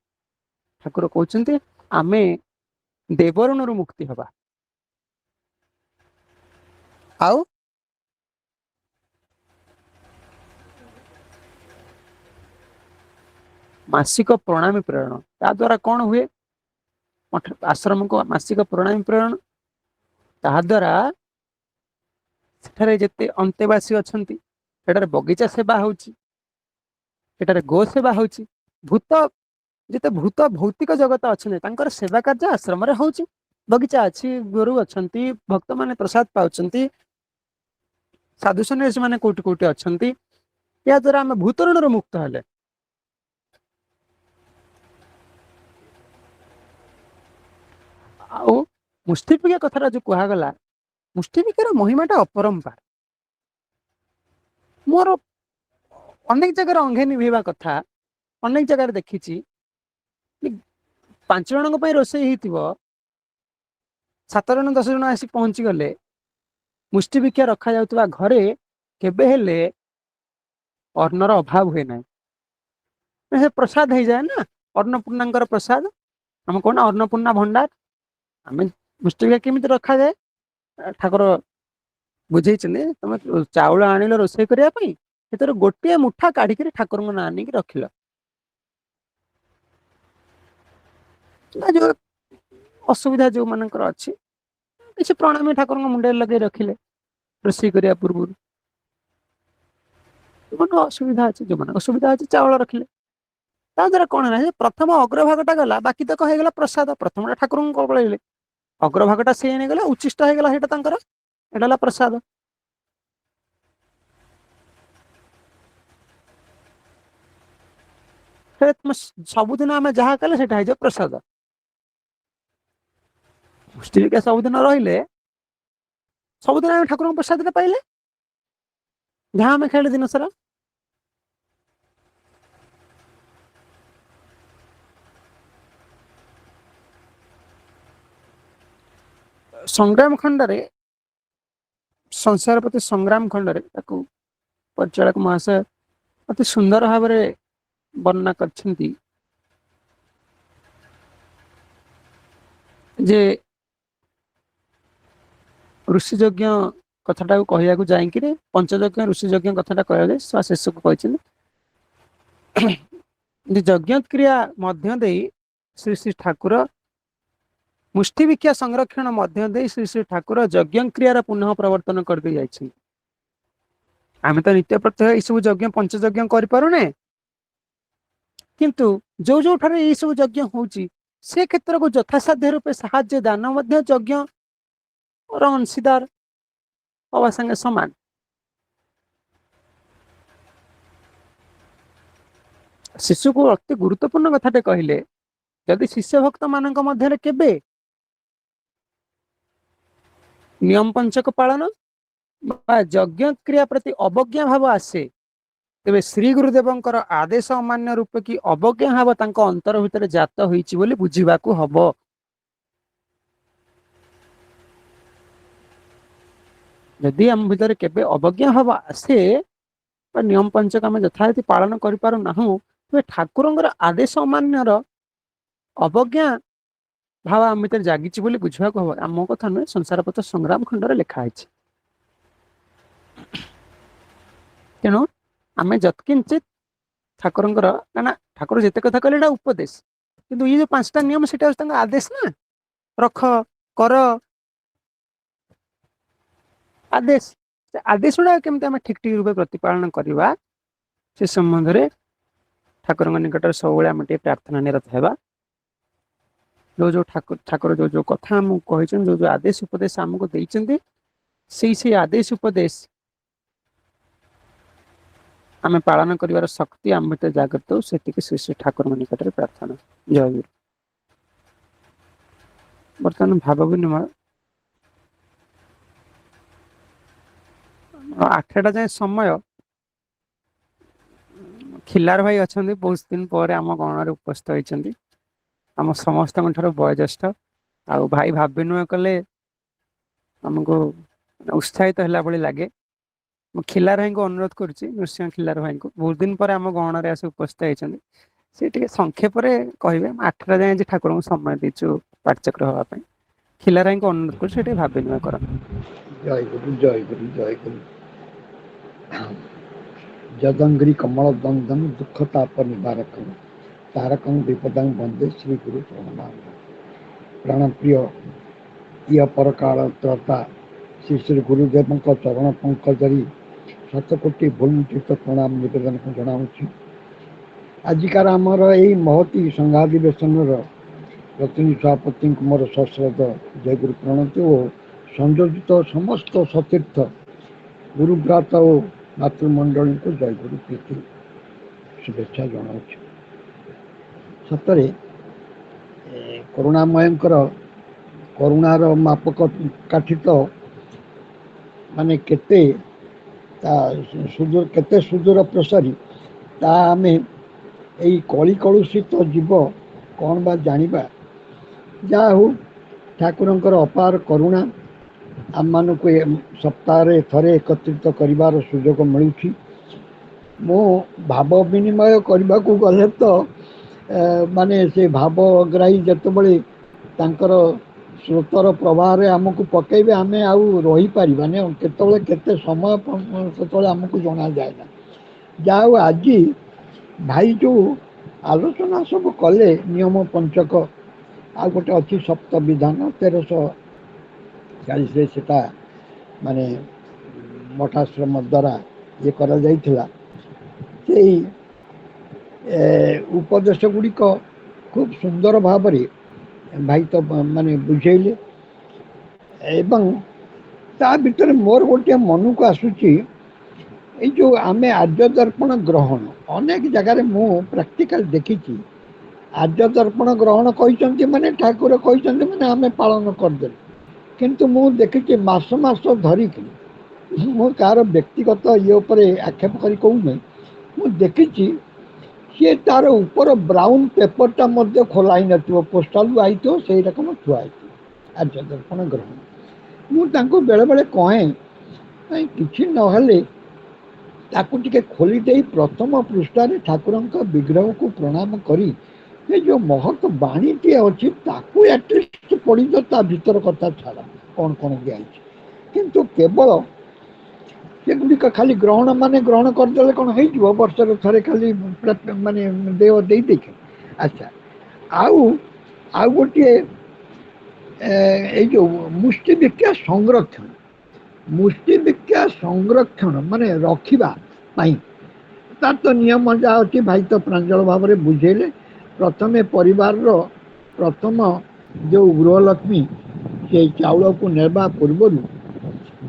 ଠାକୁର କହୁଛନ୍ତି ଆମେ ଦେବଋଣରୁ ମୁକ୍ତି ହବା। ଆଉ ମାସିକ ପ୍ରଣାମୀ ପ୍ରେରଣ, ତା ଦ୍ୱାରା କ'ଣ ହୁଏ? ଆଶ୍ରମକୁ ମାସିକ ପ୍ରଣାମୀ ପ୍ରେରଣ, ତାହା ଦ୍ୱାରା ସେଠାରେ ଯେତେ ଅନ୍ତେବାସୀ ଅଛନ୍ତି ସେଠାରେ ବଗିଚା ସେବା ହଉଛି, ସେଠାରେ ଗୋ ସେବା ହଉଛି, ଯେତେ ଭୂତ ଭୌତିକ ଜଗତ ଅଛନ୍ତି ତାଙ୍କର ସେବା କାର୍ଯ୍ୟ ଆଶ୍ରମରେ ହଉଛି। ବଗିଚା ଅଛି, ଗୋରୁ ଅଛନ୍ତି, ଭକ୍ତମାନେ ପ୍ରସାଦ ପାଉଛନ୍ତି, ସାଧୁ ସନ୍ନ୍ୟାସୀ ମାନେ କୋଉଠି କୋଉଠି ଅଛନ୍ତି। ଏହା ଦ୍ୱାରା ଆମେ ଭୂତଋଣରୁ ମୁକ୍ତ ହେଲେ। ଆଉ ମୁଷ୍ଟିପିକା କଥାଟା ଯୋଉ କୁହାଗଲା, ମୁଷ୍ଟିପିକାର ମହିମାଟା ଅପରମ୍ପାର। ମୋର ଅନେକ ଜାଗାରେ ଅଙ୍ଗେ ନିଭେଇବା କଥା, ଅନେକ ଜାଗାରେ ଦେଖିଛି 5 ଜଣଙ୍କ ପାଇଁ ରୋଷେଇ ହେଇଥିବ, 7 ଜଣ 10 ଜଣ ଆସି ପହଞ୍ଚିଗଲେ ମୁଷ୍ଟିପିକା ରଖାଯାଉଥିବା ଘରେ କେବେ ହେଲେ ଅନ୍ନର ଅଭାବ ହୁଏ ନାହିଁ। ସେ ପ୍ରସାଦ ହେଇଯାଏ ନା, ଅନ୍ନପୂର୍ଣ୍ଣାଙ୍କର ପ୍ରସାଦ। ଆମେ କହୁନା ଅନ୍ନପୂର୍ଣ୍ଣା ଭଣ୍ଡାର। ଆମେ ମୁଷ୍ଟିପିକା କେମିତି ରଖାଯାଏ? ଠାକୁର ବୁଝେଇଛନ୍ତି, ତମେ ଚାଉଳ ଆଣିଲ ରୋଷେଇ କରିବା ପାଇଁ, ସେଥିରେ ଗୋଟିଏ ମୁଠା କାଢିକିରି ଠାକୁରଙ୍କ ନାଁ ନେଇକି ରଖିଲ। ଯୋଉ ଅସୁବିଧା ଯୋଉମାନଙ୍କର ଅଛି, କିଛି ପ୍ରଣାମୀ ଠାକୁରଙ୍କ ମୁଣ୍ଡରେ ଲଗେଇ ରଖିଲେ ରୋଷେଇ କରିବା ପୂର୍ବରୁ। ଯୋଉମାନଙ୍କ ଅସୁବିଧା ଅଛି, ଯୋଉମାନଙ୍କ ସୁବିଧା ଅଛି ଚାଉଳ ରଖିଲେ। ତା ଦ୍ୱାରା କ'ଣ ହେଲା, ପ୍ରଥମ ଅଗ୍ରଭାଗଟା ଗଲା, ବାକି ତକ ହେଇଗଲା ପ୍ରସାଦ। ପ୍ରଥମଟା ଠାକୁରଙ୍କୁ ପଳେଇଲେ, ଅଗ୍ରଭାଗଟା ସିଏ ନେଇଗଲା, ଉଚ୍ଚିଷ୍ଟ ହେଇଗଲା, ସେଇଟା ତାଙ୍କର, ଏଟା ହେଲା ପ୍ରସାଦ। ସବୁଦିନ ଆମେ ଯାହା କଲେ ସେଟା ହେଇଯିବ ପ୍ରସାଦ। ମୁଷ୍ଟିପିକା ସବୁଦିନ ରହିଲେ, ସବୁଦିନ ଆମେ ଠାକୁରଙ୍କ ପ୍ରସାଦଟା ପାଇଲେ, ଯାହା ଆମେ ଖାଇଲେ ଦିନ ସାରା। ସଂଗ୍ରାମ ଖଣ୍ଡରେ, ସଂସାର ପ୍ରତି ସଂଗ୍ରାମ ଖଣ୍ଡରେ, ତାକୁ ପରିଚାଳକ ମହାଶୟ ଅତି ସୁନ୍ଦର ଭାବରେ ବର୍ଣ୍ଣନା କରିଛନ୍ତି ଯେ ଋଷି ଯଜ୍ଞ କଥାଟାକୁ କହିବାକୁ ଯାଇକିରି ପଞ୍ଚଯଜ୍ଞ ଋଷି ଯଜ୍ଞ କଥାଟା କହିଲେ ଶେଷକୁ କହିଛନ୍ତି ଯଜ୍ଞ କ୍ରିୟା ମଧ୍ୟ ଦେଇ ଶ୍ରୀ ଶ୍ରୀ ଠାକୁର, ମୁଷ୍ଟିଭିକ୍ଷା ସଂରକ୍ଷଣ ମଧ୍ୟ ଦେଇ ଶ୍ରୀ ଶ୍ରୀ ଠାକୁର ଯଜ୍ଞ କ୍ରିୟାର ପୁନଃ ପ୍ରବର୍ତ୍ତନ କରିଦେଇ ଯାଇଛନ୍ତି। ଆମେ ତ ନିତ୍ୟ ପ୍ରତ୍ୟହ ଏଇସବୁ ଯଜ୍ଞ ପଞ୍ଚଯଜ୍ଞ କରିପାରୁନେ, କିନ୍ତୁ ଯୋଉ ଯୋଉଠାରେ ଏଇ ସବୁ ଯଜ୍ଞ ହଉଛି ସେ କ୍ଷେତ୍ରକୁ ଯଥାସାଧ୍ୟ ରୂପେ ସାହାଯ୍ୟ ଦାନ ମଧ୍ୟ ଯଜ୍ଞ ଅଂଶୀଦାର ହବା ସାଙ୍ଗେ ସମାନ। ଶିଶୁକୁ ଅତି ଗୁରୁତ୍ୱପୂର୍ଣ୍ଣ କଥାଟେ କହିଲେ, ଯଦି ଶିଷ୍ୟ ଭକ୍ତ ମାନଙ୍କ ମଧ୍ୟରେ କେବେ ନିୟମ ପଞ୍ଚକ ପାଳନ ବା ଯଜ୍ଞ କ୍ରିୟା ପ୍ରତି ଅବଜ୍ଞା ଭାବ ଆସେ, ତେବେ ଶ୍ରୀ ଗୁରୁଦେବଙ୍କର ଆଦେଶ ଅମାନ୍ୟ ରୂପେ କି ଅବଜ୍ଞା ଭାବ ତାଙ୍କ ଅନ୍ତର ଭିତରେ ଜାତ ହୋଇଛି ବୋଲି ବୁଝିବାକୁ ହବ। ଯଦି ଆମ ଭିତରେ କେବେ ଅବଜ୍ଞା ଭାବ ଆସେ ବା ନିୟମ ପଞ୍ଚକ ଆମେ ଯଥାରୀତି ପାଳନ କରିପାରୁନାହୁଁ, ତେବେ ଠାକୁରଙ୍କର ଆଦେଶ ଅମାନ୍ୟର ଅବଜ୍ଞା ଭାବ ଆମ ଭିତରେ ଜାଗିଛି ବୋଲି ବୁଝିବାକୁ ହବ। ଆମ କଥା ନୁହେଁ, ସଂସାର ପଥ ସଂଗ୍ରାମ ଖଣ୍ଡରେ ଲେଖା ହେଇଛି। ତେଣୁ ଆମେ ଯତ୍କିଞ୍ଚିତ ଠାକୁରଙ୍କର, ନା ଠାକୁର ଯେତେ କଥା କହିଲେ ଏଇଟା ଉପଦେଶ, କିନ୍ତୁ ଇଏ ଯୋଉ 5ଟା ନିୟମ ସେଟା ହଉଛି ତାଙ୍କ ଆଦେଶ ନା, ରଖ, କର, ଆଦେଶ। ଆଦେଶ ଗୁଡା କେମିତି ଆମେ ଠିକ ଠିକ ରୂପେ ପ୍ରତିପାଳନ କରିବା, ସେ ସମ୍ବନ୍ଧରେ ଠାକୁରଙ୍କ ନିକଟରେ ସବୁବେଳେ ଆମେ ଟିକେ ପ୍ରାର୍ଥନା ନିରତ ହେବା। ଯୋଉ ଯୋଉ ଠାକୁର ଯୋଉ ଯୋଉ କଥା ଆମକୁ କହିଛନ୍ତି, ଯୋଉ ଯୋଉ ଆଦେଶ ଉପଦେଶ ଆମକୁ ଦେଇଛନ୍ତି, ସେଇ ଆଦେଶ ଉପଦେଶ ଆମେ ପାଳନ କରିବାର ଶକ୍ତି ଆମ ଭିତରେ ଜାଗ୍ରତ ହଉ, ସେତିକି ଶ୍ରୀ ଶ୍ରୀ ଠାକୁରଙ୍କ ନିକଟରେ ପ୍ରାର୍ଥନା। ଜୟ ଗୁରୁ। ବର୍ତ୍ତମାନ ଭାବ ବିନିମୟ 8ଟା ଯାଏ ସମୟ। ଖିଲାର ଭାଇ ଅଛନ୍ତି, ବହୁତ ଦିନ ପରେ ଆମ ଗଣରେ ଉପସ୍ଥିତ ହେଇଛନ୍ତି, ଆମ ସମସ୍ତଙ୍କ ଠାରୁ ବୟୋଜ୍ୟେଷ୍ଠ। ଆଉ ଭାଇ ଭାବ ବିନିମୟ କଲେ ଆମକୁ ଉତ୍ସାହିତ ହେଲା ଭଳି ଲାଗେ। ମୁଁ ଖିଲାର ଭାଇଙ୍କୁ ଅନୁରୋଧ କରୁଛି, ନୃସିଂହ ଖିଲାର ଭାଇଙ୍କୁ, ବହୁତ ଦିନ ପରେ ଆମ ଗହଣରେ ଆସି ଉପସ୍ଥିତ ହେଇଛନ୍ତି, ସେ ଟିକେ ସଂକ୍ଷେପରେ କହିବେ। ଆମେ 8ଟା ଯାଏଁ ଆଜି ଠାକୁରଙ୍କୁ ସମୟ ଦେଇଛୁ ପାଠଚକ୍ର ହେବା ପାଇଁ। ଖିଲାର ଭାଇଙ୍କୁ ଅନୁରୋଧ କରୁଛୁ ସେ ଟିକେ ଭାବ ବିନିମୟ କରନ୍ତୁ। ଜୟ ଗୁରୁ ଜୟ ଗୁରୁ ଜୟ ଗୁରୁ। ଯଦଙ୍ଗରି କମଳ ଦନ୍ଦନ ଦୁଃଖ ତାପ ନିବାରକ ତାରକଂ ବିପଦଂ ବନ୍ଦେ ଶ୍ରୀ ଗୁରୁ ପ୍ರಣମାମି। ପ୍ରାଣପ୍ରିୟ ଇୟ ପରକାଳ ତ୍ରତା ଶ୍ରୀ ଶ୍ରୀ ଗୁରୁଦେବଙ୍କ ଚରଣ ପଙ୍କଜରି ଶତକୋଟି ଭୂମିଚିତ ପ୍ରଣାମ ନିବେଦନକୁ ଜଣାଉଛି। ଆଜିକାର ଆମର ଏହି ମହତୀ ସଂଘାଧିବେଶନର ପ୍ରତିନିଧି ସଭାପତିଙ୍କୁ ମୋର ସଶ୍ରଦ୍ଧ ଜୟଗୁରୁ ପ୍ରଣତି ଓ ସଂଯୋଜିତ ସମସ୍ତ ସତୀର୍ଥ ଗୁରୁଭ୍ରାତା ଓ ମାତୃମଣ୍ଡଳୀଙ୍କୁ ଜୟଗୁରୁ ପ୍ରୀତି ଶୁଭେଚ୍ଛା ଜଣାଉଛି। ସତରେ କରୁଣାମୟଙ୍କର କରୁଣାର ମାପକ କାଠି ତ ମାନେ କେତେ କେତେ ସୁଦୂର ପ୍ରସାରୀ, ତାହା ଆମେ ଏଇ କଳି କଳୁଷିତ ଜୀବ କ'ଣ ବା ଜାଣିବା। ଯାହା ହଉ ଠାକୁରଙ୍କର ଅପାର କରୁଣା ଆମମାନଙ୍କୁ ସପ୍ତାହରେ ଥରେ ଏକତ୍ରିତ କରିବାର ସୁଯୋଗ ମିଳୁଛି। ମୁଁ ଭାବ ବିନିମୟ କରିବାକୁ ଗଲେ ତ ମାନେ ସେ ଭାବଗ୍ରାହୀ ଯେତେବେଳେ ତାଙ୍କର ସ୍ରୋତର ପ୍ରବାହରେ ଆମକୁ ପକାଇବେ, ଆମେ ଆଉ ରହିପାରିବାନି। କେତେବେଳେ କେତେ ସମୟ ସେତେବେଳେ ଆମକୁ ଜଣାଯାଏ ନା। ଯାହା ହଉ ଆଜି ଭାଇ ଯେଉଁ ଆଲୋଚନା ସବୁ କଲେ, ନିୟମ ପଞ୍ଚକ, ଆଉ ଗୋଟେ ଅଛି ସପ୍ତ ବିଧାନ 1340, ସେଟା ମାନେ ମଠାଶ୍ରମ ଦ୍ୱାରା ଇଏ କରାଯାଇଥିଲା। ସେଇ ଉପଦେଶ ଗୁଡ଼ିକ ଖୁବ୍ ସୁନ୍ଦର ଭାବରେ ଭାଇ ତ ମାନେ ବୁଝେଇଲେ। ଏବଂ ତା ଭିତରେ ମୋର ଗୋଟିଏ ମନକୁ ଆସୁଛି, ଏଇ ଯେଉଁ ଆମେ ଆର୍ଯ୍ୟ ଦର୍ପଣ ଗ୍ରହଣ, ଅନେକ ଜାଗାରେ ମୁଁ ପ୍ରାକ୍ଟିକାଲ ଦେଖିଛି। ଆର୍ଯ୍ୟ ଦର୍ପଣ ଗ୍ରହଣ କହିଛନ୍ତି ମାନେ ଠାକୁର କହିଛନ୍ତି ମାନେ ଆମେ ପାଳନ କରିଦେଲୁ। କିନ୍ତୁ ମୁଁ ଦେଖିଛି ମାସ ମାସ ଧରିକି, ମୁଁ କାହାର ବ୍ୟକ୍ତିଗତ ଇଏ ଉପରେ ଆକ୍ଷେପ କରି କହୁନି, ମୁଁ ଦେଖିଛି ସିଏ ତାର ଉପର ବ୍ରାଉନ୍ ପେପରଟା ମଧ୍ୟ ଖୋଲା ହେଇନଥିବ, ପୋଷ୍ଟାଲରୁ ଆଇଥିବ, ସେଇ ରକମ ଥୁଆ ହେଇଥିବ ଆର୍ଯ୍ୟ ଦର୍ପଣ ଗ୍ରହଣ। ମୁଁ ତାଙ୍କୁ ବେଳେବେଳେ କହେ, କିଛି ନହେଲେ ତାକୁ ଟିକେ ଖୋଲି ଦେଇ ପ୍ରଥମ ପୃଷ୍ଠାରେ ଠାକୁରଙ୍କ ବିଗ୍ରହକୁ ପ୍ରଣାମ କରି ଏ ଯେଉଁ ମହତ୍ ବାଣୀଟିଏ ଅଛି ତାକୁ ଆଟଲିଷ୍ଟ ପଢ଼ିତ, ତା ଭିତର କଥା ଛାଡ଼ କ'ଣ କ'ଣ ଦିଆହେଇଛି। କିନ୍ତୁ କେବଳ ସେଗୁଡ଼ିକ ଖାଲି ଗ୍ରହଣ ମାନେ ଗ୍ରହଣ କରିଦେଲେ କ'ଣ ହେଇଯିବ? ବର୍ଷରେ ଥରେ ଖାଲି ମାନେ ଦେହ ଦେଇଦେଇକି। ଆଚ୍ଛା, ଆଉ ଗୋଟିଏ ଏଇ ଯେଉଁ ମୁଷ୍ଟି ବିଦ୍ୟା ସଂରକ୍ଷଣ, ମୁଷ୍ଟି ବିଦ୍ୟା ସଂରକ୍ଷଣ ମାନେ ରଖିବା ପାଇଁ ତାର ତ ନିୟମ ଯାହା ଅଛି ଭାଇ ତ ପ୍ରାଞ୍ଜଳ ଭାବରେ ବୁଝେଇଲେ। ପ୍ରଥମେ ପରିବାରର ପ୍ରଥମ ଯେଉଁ ଗୃହଲକ୍ଷ୍ମୀ ସେଇ ଚାଉଳକୁ ନେବା ପୂର୍ବରୁ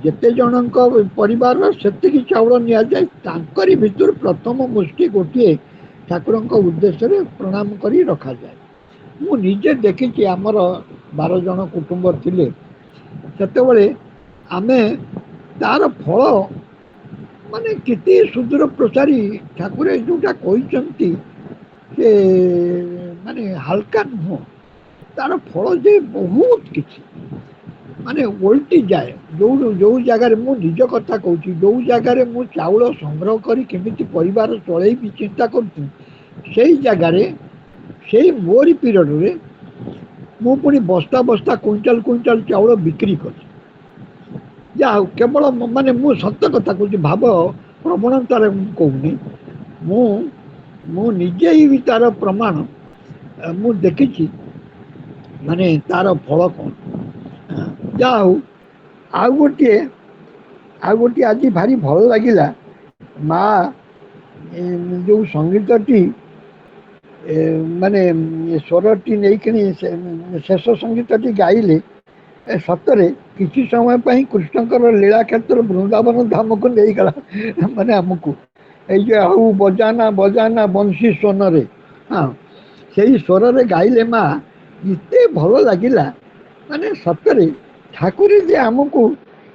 ଯେତେ ଜଣଙ୍କ ପରିବାରର ସେତିକି ଚାଉଳ ନିଆଯାଏ। ତାଙ୍କରି ଭିତରୁ ପ୍ରଥମ ମୁଷ୍ଟି ଗୋଟିଏ ଠାକୁରଙ୍କ ଉଦ୍ଦେଶ୍ୟରେ ପ୍ରଣାମ କରି ରଖାଯାଏ। ମୁଁ ନିଜେ ଦେଖିଛି, ଆମର 12 ଜଣ କୁଟୁମ୍ବ ଥିଲେ, ସେତେବେଳେ ଆମେ ତାର ଫଳ ମାନେ କେତେ ସୁଦୂର ପ୍ରସାରୀ ଠାକୁର ଯେଉଁଟା କହିଛନ୍ତି ସେ ମାନେ ହାଲକା ନୁହଁ, ତାର ଫଳ ଯେ ବହୁତ କିଛି ମାନେ ଓଲଟି ଯାଏ। ଯେଉଁ ଜାଗାରେ, ମୁଁ ନିଜ କଥା କହୁଛି, ଯେଉଁ ଜାଗାରେ ମୁଁ ଚାଉଳ ସଂଗ୍ରହ କରି କେମିତି ପରିବାର ଚଳେଇବି ଚିନ୍ତା କରୁଛି, ସେଇ ଜାଗାରେ ସେଇ ମୋରି ପିରିୟଡ଼ରେ ମୁଁ ପୁଣି ବସ୍ତା ବସ୍ତା କୁଇଣ୍ଟାଲ କୁଇଣ୍ଟାଲ ଚାଉଳ ବିକ୍ରି କଲି। ଯାହା ହଉ, କେବଳ ମାନେ ମୁଁ ସତ କଥା କହୁଛି, ଭାବ ପ୍ରବଣତାରେ ମୁଁ କହୁନି, ମୁଁ ନିଜେ ହିଁ ତାର ପ୍ରମାଣ ମୁଁ ଦେଖିଛି, ମାନେ ତାର ଫଳ କ'ଣ। ଯାହା ହଉ, ଆଉ ଗୋଟିଏ ଆଜି ଭାରି ଭଲ ଲାଗିଲା, ମା ଯେଉଁ ସଙ୍ଗୀତଟି ମାନେ ସ୍ୱରଟି ନେଇକିନି ଶେଷ ସଙ୍ଗୀତଟି ଗାଇଲେ, ସତରେ କିଛି ସମୟ ପାଇଁ କୃଷ୍ଣଙ୍କର ଲୀଳାକ୍ଷେତ୍ର ବୃନ୍ଦାବନ ଧାମକୁ ନେଇଗଲା। ମାନେ ଆମକୁ ଏଇ ଯେ ହଉ ବଜାନା ବଜାନା ବଂଶୀ ସ୍ୱନରେ, ହଁ ସେଇ ସ୍ୱରରେ ଗାଇଲେ ମା, ଏତେ ଭଲ ଲାଗିଲା। ମାନେ ସତରେ ଠାକୁର ଯେ ଆମକୁ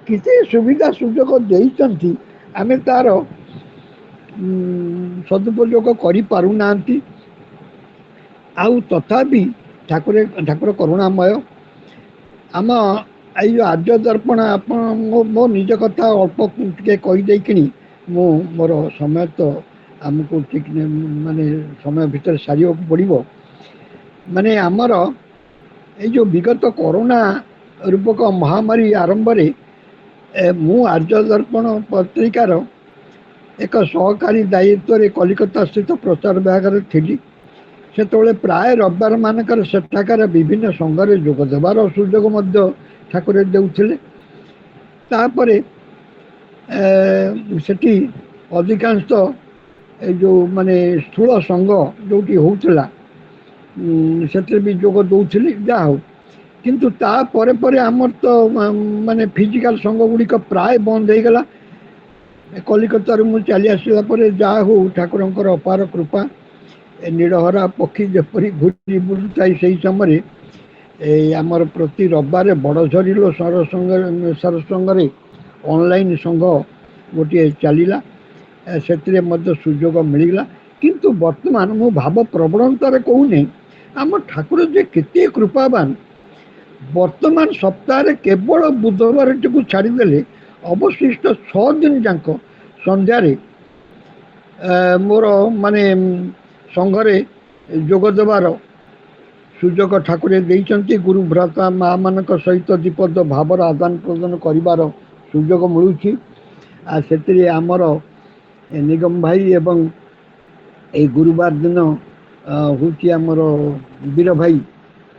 କେତେ ସୁବିଧା ସୁଯୋଗ ଦେଇଛନ୍ତି, ଆମେ ତାର ସଦୁପଯୋଗ କରିପାରୁନାହାନ୍ତି। ଆଉ ତଥାପି ଠାକୁର କରୁଣାମୟ। ଏଇ ଯୋଉ ଆର୍ଯ୍ୟ ଦର୍ପଣ ଆପଣ ମୋ ନିଜ କଥା ଅଳ୍ପ ଟିକେ କହିଦେଇକିଣି ମୁଁ ମୋର ସମୟ ତ ଆମକୁ ଠିକ ମାନେ ସମୟ ଭିତରେ ସାରିବାକୁ ପଡ଼ିବ। ମାନେ ଆମର ଏଇ ଯୋଉ ବିଗତ କରୋନା ରୂପକ ମହାମାରୀ ଆରମ୍ଭରେ ମୁଁ ଆର୍ଯ୍ୟ ଦର୍ପଣ ପତ୍ରିକାର ଏକ ସହକାରୀ ଦାୟିତ୍ୱରେ କଲିକତା ସ୍ଥିତ ପ୍ରଚାର ବିଭାଗରେ ଥିଲି। ସେତେବେଳେ ପ୍ରାୟ ରବିବାର ମାନଙ୍କର ସେଠାକାର ବିଭିନ୍ନ ସଂଘରେ ଯୋଗ ଦେବାର ସୁଯୋଗ ମଧ୍ୟ ଠାକୁର ଦେଉଥିଲେ। ତାପରେ ସେଠି ଅଧିକାଂଶ ଏ ଯେଉଁ ମାନେ ସ୍ଥୂଳ ସଂଘ ଯେଉଁଠି ହେଉଥିଲା ସେଥିରେ ବି ଯୋଗ ଦେଉଥିଲି। ଯାହା ହଉ, କିନ୍ତୁ ତା ପରେ ପରେ ଆମର ତ ମାନେ ଫିଜିକାଲ ସଂଘ ଗୁଡ଼ିକ ପ୍ରାୟ ବନ୍ଦ ହେଇଗଲା। କଲିକତାରୁ ମୁଁ ଚାଲି ଆସିଲା ପରେ ଯାହା ହଉ ଠାକୁରଙ୍କର ଅପାର କୃପା, ନୀଳହରା ପକ୍ଷୀ ଯେପରି ଘୁରି ବୁଲୁଥାଏ ସେହି ସମୟରେ ଏଇ ଆମର ପ୍ରତି ରବିବାରେ ବଡ଼ଝରିଲୋ ସରସଂଘରେ ଅନଲାଇନ୍ ସଂଘ ଗୋଟିଏ ଚାଲିଲା, ସେଥିରେ ମଧ୍ୟ ସୁଯୋଗ ମିଳିଲା। କିନ୍ତୁ ବର୍ତ୍ତମାନ ମୁଁ ଭାବ ପ୍ରବଣତାରେ କହୁନି, ଆମ ଠାକୁର ଯେ କେତେ କୃପାବାନ। ବର୍ତ୍ତମାନ ସପ୍ତାହରେ କେବଳ ବୁଧବାରଟିକୁ ଛାଡ଼ିଦେଲେ ଅବଶିଷ୍ଟ 6 ଦିନ ଯାକ ସନ୍ଧ୍ୟାରେ ମୋର ମାନେ ସଂଘରେ ଯୋଗ ଦେବାର ସୁଯୋଗ ଠାକୁର ଦେଇଛନ୍ତି। ଗୁରୁ ଭ୍ରାତା ମା ମାନଙ୍କ ସହିତ ଦୀପଦ ଭାବର ଆଦାନ ପ୍ରଦାନ କରିବାର ସୁଯୋଗ ମିଳୁଛି। ଆଉ ସେଥିରେ ଆମର ନିଗମ ଭାଇ ଏବଂ ଏଇ ଗୁରୁବାର ଦିନ ହେଉଛି ଆମର ବୀର ଭାଇ,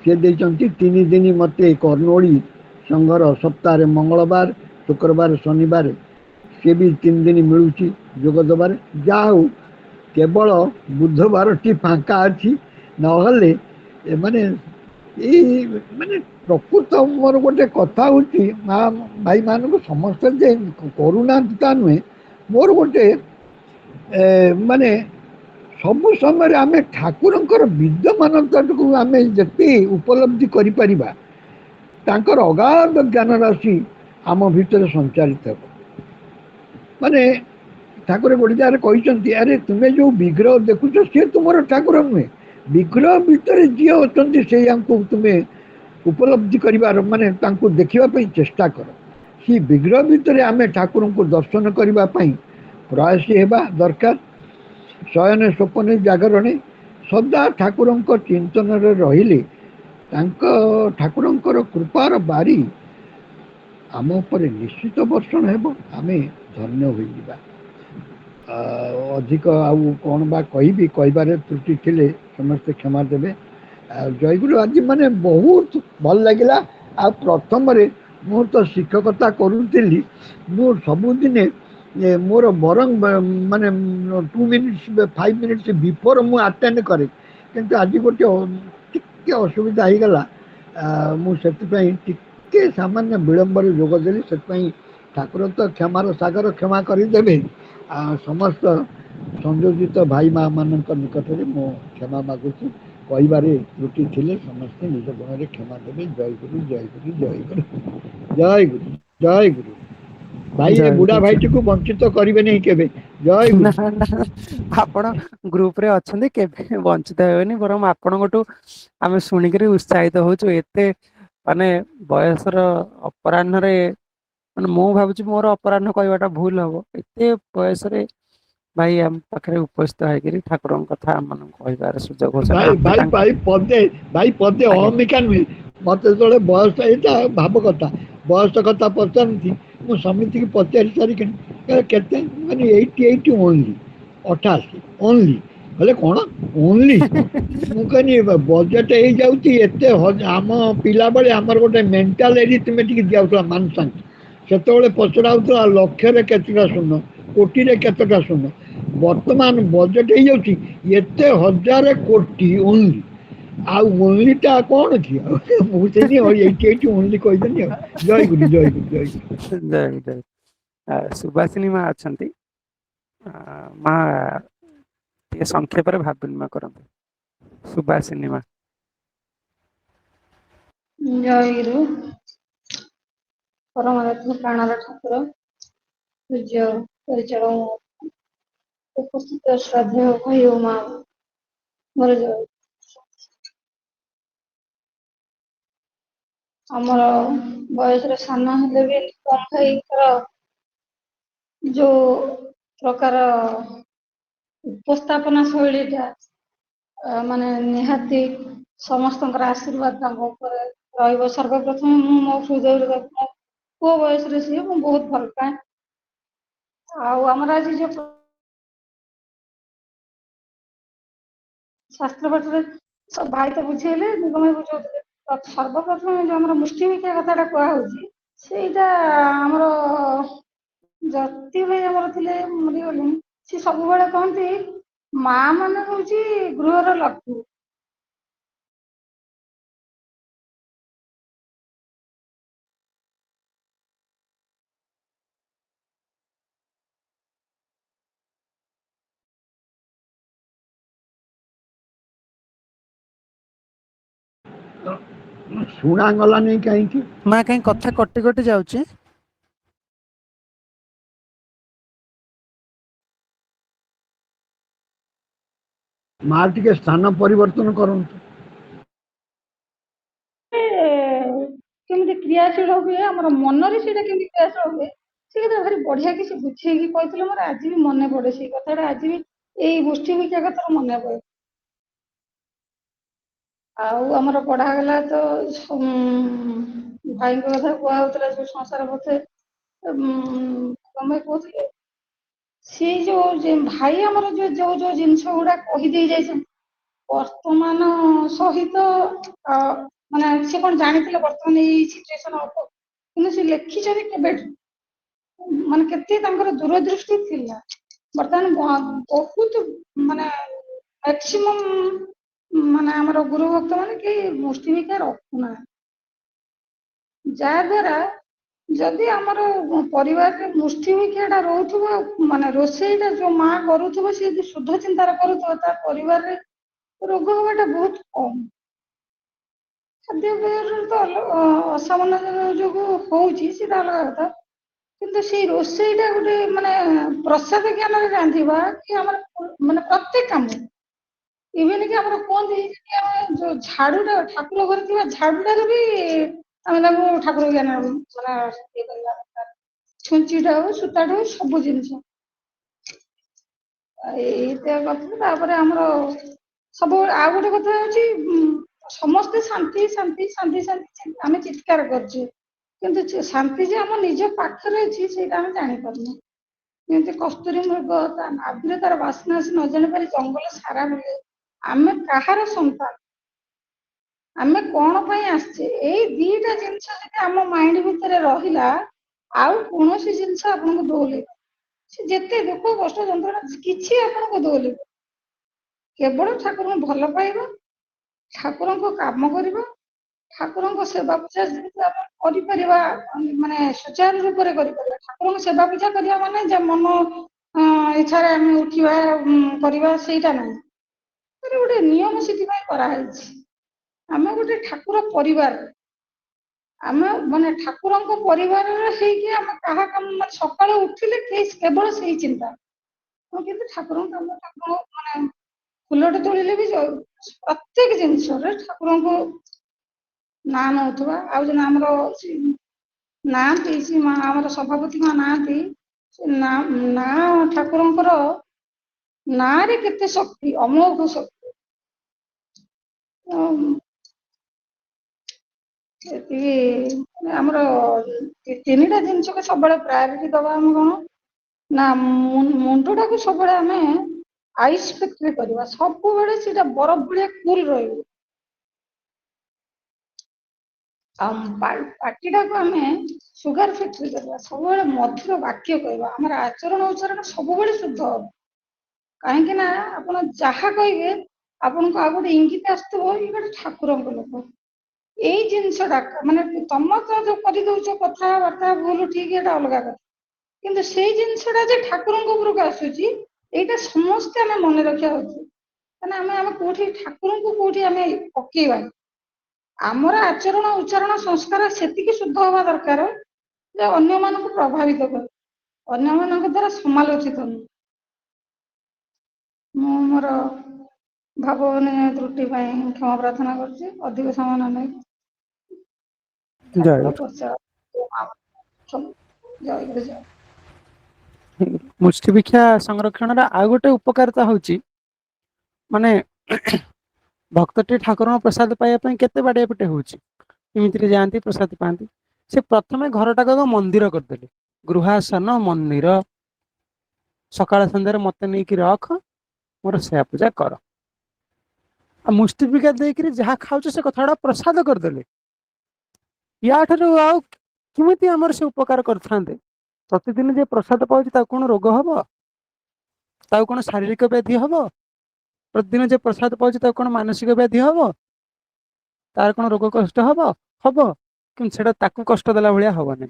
ସେ ଦେଇଛନ୍ତି 3 ଦିନ ମୋତେ କର୍ଣ୍ଣୋଳି ସଂଘର ସପ୍ତାହରେ ମଙ୍ଗଳବାର, ଶୁକ୍ରବାର, ଶନିବାର ସିଏ ବି 3 ଦିନ ମିଳୁଛି ଯୋଗ ଦେବାରେ। ଯାହା ହଉ କେବଳ ବୁଧବାରଟି ଫାଙ୍କା ଅଛି, ନହେଲେ ମାନେ ଏଇ ମାନେ ପ୍ରକୃତ ମୋର ଗୋଟେ କଥା ହେଉଛି ମା ଭାଇମାନଙ୍କୁ ସମସ୍ତେ ଯେ କରୁନାହାନ୍ତି ତା ନୁହେଁ। ମୋର ଗୋଟେ ମାନେ ସବୁ ସମୟରେ ଆମେ ଠାକୁରଙ୍କର ବିଦ୍ୟମାନତାକୁ ଆମେ ଯେତେ ଉପଲବ୍ଧି କରିପାରିବା, ତାଙ୍କର ଅଗାଧ ଜ୍ଞାନ ରାଶି ଆମ ଭିତରେ ସଞ୍ଚାଳିତ ହେବ। ମାନେ ଠାକୁର ଗୋଟେ ଜାଗାରେ କହିଛନ୍ତି, ଆରେ ତୁମେ ଯୋଉ ବିଗ୍ରହ ଦେଖୁଛ ସିଏ ତୁମର ଠାକୁର ନୁହେଁ, ବିଗ୍ରହ ଭିତରେ ଯିଏ ଅଛନ୍ତି ସେଇଆଙ୍କୁ ତୁମେ ଉପଲବ୍ଧି କରିବାର ମାନେ ତାଙ୍କୁ ଦେଖିବା ପାଇଁ ଚେଷ୍ଟା କର। ସେ ବିଗ୍ରହ ଭିତରେ ଆମେ ଠାକୁରଙ୍କୁ ଦର୍ଶନ କରିବା ପାଇଁ ପ୍ରୟାସୀ ହେବା ଦରକାର। ଶୟନ ସ୍ୱପନେ ଜାଗରଣେ ସଦା ଠାକୁରଙ୍କ ଚିନ୍ତନରେ ରହିଲେ ତାଙ୍କ ଠାକୁରଙ୍କର କୃପାର ବାରି ଆମ ଉପରେ ନିଶ୍ଚିତ ବର୍ଷଣ ହେବ, ଆମେ ଧନ୍ୟ ହୋଇଯିବା। ଅଧିକ ଆଉ କ'ଣ ବା କହିବି, କହିବାରେ ତ୍ରୁଟି ଥିଲେ ସମସ୍ତେ କ୍ଷମା ଦେବେ। ଆଉ ଜୟଗୁରୁ ଆଜି ମାନେ ବହୁତ ଭଲ ଲାଗିଲା। ଆଉ ପ୍ରଥମରେ ମୁଁ ତ ଶିକ୍ଷକତା କରୁଥିଲି, ମୁଁ ସବୁଦିନେ ମୋର ବରଂ ମାନେ 2 ମିନିଟ୍ସ 5 ମିନିଟ୍ସ ବିଫୋର ମୁଁ ଆଟେଣ୍ଡ କରେ, କିନ୍ତୁ ଆଜି ଗୋଟେ ଟିକେ ଅସୁବିଧା ହେଇଗଲା। ମୁଁ ସେଥିପାଇଁ ଟିକେ ସାମାନ୍ୟ ବିଳମ୍ବରେ ଯୋଗ ଦେଲି। ସେଥିପାଇଁ ଠାକୁର ତ କ୍ଷମାର ସାଗର, କ୍ଷମା କରିଦେବେ। ସମସ୍ତ ସଂଯୋଜିତ ଭାଇ ମା ମାନଙ୍କ ନିକଟରେ ମୁଁ କ୍ଷମା ମାଗୁଛି। କହିବାରେ ତ୍ରୁଟି ଥିଲେ ସମସ୍ତେ ନିଜ ଗୁଣରେ କ୍ଷମା ଦେବେ। ଜୟଗୁରୁ ଜୟଗୁରୁ ଜୟଗୁରୁ ଜୟଗୁରୁ ଜୟଗୁରୁ। ଭାଇ ଏ ବୁଢା ଜୟ ଜୟ। ଭାଇଟିକୁ ବଞ୍ଚିତ କରିବେ ନାହିଁ କେବେ। ଜୟ ନା ଗୁରୁ। ନା, ଆପଣ ଗ୍ରୁପ ରେ ଅଛନ୍ତି, କେବେ ବଞ୍ଚିତ ହେବେନି। ବରଂ ଆପଣଙ୍କଠୁ ଆମେ ଶୁଣିକିରି ଉତ୍ସାହିତ ହଉଛୁ। ଏତେ ମାନେ ବୟସର ଅପରାହ୍ନରେ, ମାନେ ମୁଁ ଭାବୁଛି ମୋର ଅପରାହ୍ନ କହିବାଟା ଭୁଲ ହବ, ଏତେ ବୟସରେ ଭାଇ ଆମ ପାଖରେ ଉପସ୍ଥିତ ହେଇକିରି ଠାକୁରଙ୍କ କଥା ଆମ ମାନଙ୍କୁ କହିବାର ସୁଯୋଗ ହଉଛନ୍ତି। ଭାଇ ଆମେ ଭାଇ ତାଙ୍କ ଭାଇ ପଦେ ଆଜ୍ଞା ଅହମିକା ନୁହେଁ। ମତେ ଯେତେବେଳେ ବୟସ ଏଇଟା ଭାବ କଥା, ବୟସ କଥା ପଚାରନ୍ତି, ମୁଁ ସମିତିକି ପଚାରି ସାରିକି କେତେ, ମାନେ 88 ଓନ୍ଲି, 88 ଓନ୍ଲି। ହେଲେ କ'ଣ ଓନ୍ଲି? ମୁଁ କହିନି ବଜେଟ୍ ହେଇଯାଉଛି ଏତେ। ଆମ ପିଲାବେଳେ ଆମର ଗୋଟେ ମେଣ୍ଟାଲ ଏରିଥମେଟିକ୍ ଦିଆହେଉଥିଲା ମାନସାଙ୍ଗ। ସେତେବେଳେ ପଚରା ହଉଥିଲା ଲକ୍ଷରେ କେତେଟା ଶୂନ, କୋଟିରେ କେତେଟା ଶୂନ। ବର୍ତ୍ତମାନ ବଜେଟ୍ ହେଇଯାଉଛି ଏତେ ହଜାର କୋଟି ଓନ୍ଲି। ଆଉ ଓନ୍ଲିଟା କ'ଣ କି? ମୁଁ ସେଇଠି 88 ଓନ୍ଲି କହିଦେଲି ଆଉ। ଜୟଗୁରୁ ଜୟଗୁରୁ ଜୟଗୁରୁ। ଜୟ ଜୟ। ସୁଭାଷିନୀ ମା ଅଛନ୍ତି, ମା ଟିକେ ସଂକ୍ଷେପରେ ଭାବ ବିନିମୟ କରନ୍ତୁ। ସୁଭାଷିନୀ ମା। ଜୟଗୁରୁ। ପରମାତ୍ମ ପ୍ରାଣର ଠାକୁର ପୂଜ୍ୟ ପରିଚାଳକ, ଉପସ୍ଥିତ ଶ୍ରଦ୍ଧେୟ ଭାଇ ଓ ମା, ମୋର ଜୟ। ଆମର ବୟସରେ ସାନ ହେଲେ ବି ନିଗମ ଭାଇଙ୍କର ଯୋଉ ପ୍ରକାର ଉପସ୍ଥାପନା ଶୈଳୀଟା ମାନେ ନିହାତି ସମସ୍ତଙ୍କର ଆଶୀର୍ବାଦ ତାଙ୍କ ଉପରେ ରହିବ। ସର୍ବପ୍ରଥମେ ମୁଁ ମୋ ହୃଦୟରୁ ମୋ ପୁଅ ବୟସରେ ସିଏ ମୁଁ ବହୁତ ଭଲ ପାଏ। ଆଉ ଆମର ଆଜି ଯୋଉ ଶାସ୍ତ୍ର ପାଠରେ ଭାଇ ତ ବୁଝେଇଲେ, ନିଗମ ଭାଇ ବୁଝଉଥିଲେ। ସର୍ବପ୍ରଥମେ ଯୋଉ ଆମର ମୁଷ୍ଟିଭିକ୍ଷା କଥାଟା କୁହାହଉଛି, ସେଇଟା ଆମର ଜ୍ୟୋତି ଭାଇ ଆମର ଥିଲେ, ମରିଗଲେଣି। ସେ ସବୁବେଳେ କହନ୍ତି ମା ମାନେ ହଉଛି ଗୃହର ଲକ୍ଷ୍ମୀ। ଶୁଣାଗଲାନି କାହିଁକି? ମା କାହିଁ କଥା କଟି କଟି ଯାଉଛି? ମା ଟିକେ ସ୍ଥାନ ପରିବର୍ତ୍ତନ କରନ୍ତୁ। କେମିତି କ୍ରିୟାଶୀଳ ହୁଏ, ଆମର ମନରେ ସେଇଟା କେମିତି କ୍ରିୟାଶୀଳ ହୁଏ, ସେ କଥା ଭାରି ବଢିଆ କି ସେ ବୁଝେଇକି କହିଥିଲେ। ମୋର ଆଜି ବି ମନେ ପଡେ ସେଇ କଥାଟା, ଆଜି ବି ଏଇ ମୁଷ୍ଟିଭିକ୍ଷା କଥା ମନେ ପଡେ। ଆଉ ଆମର ପଢାଗଲା ତ ଭାଇଙ୍କ କଥା କୁହା ହଉଥିଲା, ଯୋଉ ସଂସାର ପଥେ ତମେ କହୁଥିଲେ ସେଇ ଯୋଉ ଭାଇ ଆମର ଯୋଉ ଯୋଉ ଜିନିଷ ଗୁଡା କହିଦେଇ ଯାଇଛନ୍ତି ବର୍ତ୍ତମାନ ସହିତ ମାନେ ସେ କଣ ଜାଣିଥିଲେ ବର୍ତ୍ତମାନ ଏଇ ସିଚୁଏସନ ହବ, କିନ୍ତୁ ସେ ଲେଖିଛନ୍ତି କେବେଠୁ, ମାନେ କେତେ ତାଙ୍କର ଦୂରଦୃଷ୍ଟି ଥିଲା। ବର୍ତ୍ତମାନ ବହୁତ ମାନେ ମ୍ୟାକ୍ସିମମ୍ ମାନେ ଆମର ଗୁରୁ ଭକ୍ତ ମାନେ କେହି ମୁଷ୍ଟିଭିକ୍ଷା ରଖୁନାହାନ୍ତି, ଯାହା ଦ୍ଵାରା ଯଦି ଆମର ପରିବାରରେ ମୁଷ୍ଟିଭିକ୍ଷା ଟା ରହୁଥିବ, ମାନେ ରୋଷେଇଟା ଯୋଉ ମା କରୁଥିବ ସେ ଯଦି ଶୁଦ୍ଧ ଚିନ୍ତାରେ କରୁଥିବ, ତା ପରିବାରରେ ରୋଗ ହବାଟା ବହୁତ କମ୍। ଖାଦ୍ୟପେୟରେ ତ ଅସାମନ ଯୋଗୁ ହଉଛି ସେଟା ଅଲଗା କଥା, କିନ୍ତୁ ସେଇ ରୋଷେଇଟା ଗୋଟେ ମାନେ ପ୍ରସାଦ ଜ୍ଞାନରେ ରାନ୍ଧିବା କି ଆମର ମାନେ ପ୍ରତ୍ୟେକ କାମ, ଇଭେନ କି ଆମର କୁହନ୍ତି ଆମେ ଯୋଉ ଝାଡୁଟା ଠାକୁର ଘରେ ଥିବା ଝାଡୁଟାରେ ବି ଆମେ ତାଙ୍କୁ ଠାକୁର ଜ୍ଞାନ ମାନେ ଇଏ କରିବା ଦରକାର। ଛୁଞ୍ଚିଟା ହଉ ସୂତାଟା ହଉ ସବୁ ଜିନିଷ ଏଇଟା କଥା। ତାପରେ ଆମର ସବୁବେଳେ ଆଉ ଗୋଟେ କଥା ହଉଛି ସମସ୍ତେ ଶାନ୍ତି ଶାନ୍ତି ଶାନ୍ତି ଶାନ୍ତି ଆମେ ଚିତ୍କାର କରୁଛେ, କିନ୍ତୁ ଶାନ୍ତି ଯେ ଆମ ନିଜ ପାଖରେ ଅଛି ସେଇଟା ଆମେ ଜାଣିପାରୁନୁ। ଯେମିତି କସ୍ତୁରୀ ମୃଗ ତା ନାଭିରେ ତାର ବାସ୍ନା ଆସି ନ ଜାଣି ପାରି ଜଙ୍ଗଲ ସାରା ବୁଲେ। ଆମେ କାହାର ସନ୍ତାନ, ଆମେ କଣ ପାଇଁ ଆସିଛେ, ଏଇ ଦିଟା ଜିନିଷ ଯଦି ଆମ ମାଇଣ୍ଡ ଭିତରେ ରହିଲା ଆଉ କୌଣସି ଜିନିଷ ଆପଣଙ୍କୁ ଦୋହଲେଇବନି। ସେ ଯେତେ ଦୁଃଖ କଷ୍ଟ ଯନ୍ତ୍ରଣା କିଛି ଆପଣଙ୍କୁ ଦୋହଲେଇବନି। କେବଳ ଠାକୁରଙ୍କୁ ଭଲ ପାଇବା, ଠାକୁରଙ୍କ କାମ କରିବା, ଠାକୁରଙ୍କ ସେବା ପୂଜା ଯେମିତି ଆମେ କରିପାରିବା, ମାନେ ସୁଚାରୁ ରୂପରେ କରିପାରିବା। ଠାକୁରଙ୍କ ସେବା ପୂଜା କରିବା ମାନେ ଯେ ମନ ଇଚ୍ଛାରେ ଆମେ ଉଠିବା କରିବା ସେଇଟା ନାହିଁ। ଗୋଟେ ନିୟମ ସେଥିପାଇଁ କରାହେଇଛି। ଆମେ ଗୋଟେ ଠାକୁର ପରିବାର, ଆମେ ମାନେ ଠାକୁରଙ୍କ ପରିବାରରେ ହେଇକି ଆମେ କାହା କାମ ମାନେ ସକାଳୁ ଉଠିଲେ କେବଳ ସେଇ ଚିନ୍ତା, ମୁଁ କିନ୍ତୁ ଠାକୁରଙ୍କ କାମ ଠାକୁରଙ୍କୁ ମାନେ ଫୁଲଟେ ତୋଳିଲେ ବି ପ୍ରତ୍ୟେକ ଜିନିଷରେ ଠାକୁରଙ୍କୁ ନାଁ ନଉଥିବା। ଆଉ ଜଣେ ଆମର ନାହାନ୍ତି ସେ ମା ଆମର ସଭାପତି ମା ନାହାନ୍ତି, ସେ ନାଁ ଠାକୁରଙ୍କର ନାଁରେ କେତେ ଶକ୍ତି, ଅମୋଘ ଶକ୍ତି। ସେତିକି ଆମର ତିନିଟା ଜିନିଷକୁ ସବୁବେଳେ ପ୍ରାୟୋରିଟି ଦବା। ଆମେ କଣ ନା ମୁଣ୍ଡଟାକୁ ସବୁବେଳେ ଆମେ ଆଇସ୍ ଫ୍ୟାକ୍ଟ୍ରି କରିବା, ସବୁବେଳେ ସେଇଟା ବରଫ ଭଳିଆ କୁଲ ରହିବ। ଆଉ ପାଟିଟାକୁ ଆମେ ସୁଗାର ଫ୍ୟାକ୍ଟ୍ରି କରିବା, ସବୁବେଳେ ମଧୁର ବାକ୍ୟ କହିବା, ଆମର ଆଚରଣ ଉଚ୍ଚାରଣ ସବୁବେଳେ ଶୁଦ୍ଧ ହବ। କାହିଁକି ନା ଆପଣ ଯାହା କହିବେ ଆପଣଙ୍କୁ ଆଉ ଗୋଟେ ଇଙ୍ଗିତ ଆସିଥିବ ଇଏ ଗୋଟେ ଠାକୁରଙ୍କ ଲୋକ। ଏଇ ଜିନିଷଟା ମାନେ ତମ ତ ଯୋଉ କରିଦଉଛ କଥାବାର୍ତ୍ତା ଭୁଲ ଠିକ ଏଟା ଅଲଗା କଥା, କିନ୍ତୁ ସେଇ ଜିନିଷଟା ଯେ ଠାକୁରଙ୍କ ଉପରକୁ ଆସୁଛି ଏଇଟା ସମସ୍ତେ ଆମେ ମନେ ରଖିବା ଉଚିତ। କାହିଁକିନା ଆମେ କୋଉଠି ଠାକୁରଙ୍କୁ କୋଉଠି ଆମେ ପକେଇବାନି। ଆମର ଆଚରଣ ଉଚ୍ଚାରଣ ସଂସ୍କାର ସେତିକି ଶୁଦ୍ଧ ହବା ଦରକାର ଯେ ଅନ୍ୟମାନଙ୍କୁ ପ୍ରଭାବିତ କରୁ, ଅନ୍ୟମାନଙ୍କ ଦ୍ଵାରା ସମାଲୋଚିତ ନୁହେଁ। ମୁଁ ମୋର ଭାବମାନେ ତ୍ରୁଟି ପାଇଁ କ୍ଷମା ପ୍ରାର୍ଥନା କରୁଛି, ଅଧିକ ସମୟ ନ ନେଇ ଠାକୁର ଜୟଗୁରୁ। ପ୍ରସାଦ ସବୁ ଜୟଗୁରୁ ଜୟ। ମୁଷ୍ଟି ଭିକ୍ଷା ସଂରକ୍ଷଣର ଆଉ ଗୋଟେ ଉପକାରିତା ହଉଛି ମାନେ ଭକ୍ତଟି ଠାକୁରଙ୍କ ପ୍ରସାଦ ପାଇବା ପାଇଁ କେତେ ବାଡିଆ ପିଟେ ହଉଛି, ଏମିତିରେ ଯାଆନ୍ତି ପ୍ରସାଦ ପାଆନ୍ତି। ସେ ପ୍ରଥମେ ଘରଟାକୁ ଆଗ ମନ୍ଦିର କରିଦେଲେ, ଗୃହାସନ ମନ୍ଦିର। ସକାଳ ସନ୍ଧ୍ୟାରେ ମତେ ନେଇକି ରଖ, ମୋର ସେବା ପୂଜା କର। ଆଉ ମୁଷ୍ଟି ଭିକ୍ଷା ଦେଇକିରି ଯାହା ଖାଉଛ ସେ କଥା ଗୁଡା ପ୍ରସାଦ କରିଦେଲେ। ୟା ଠାରୁ ଆଉ କେମିତି ଆମର ସେ ଉପକାର କରିଥାନ୍ତେ। ପ୍ରତିଦିନ ଯେ ପ୍ରସାଦ ପାଉଛି ତାକୁ କଣ ରୋଗ ହବ, ତାକୁ କଣ ଶାରୀରିକ ବ୍ୟାଧି ହବ? ପ୍ରତିଦିନ ଯେ ପ୍ରସାଦ ପାଉଛି ତାକୁ କଣ ମାନସିକ ବ୍ୟାଧି ହବ? ତାର କଣ ରୋଗ କଷ୍ଟ ହବ? ହବ, କିନ୍ତୁ ସେଟା ତାକୁ କଷ୍ଟ ଦେଲା ଭଳିଆ ହବନି।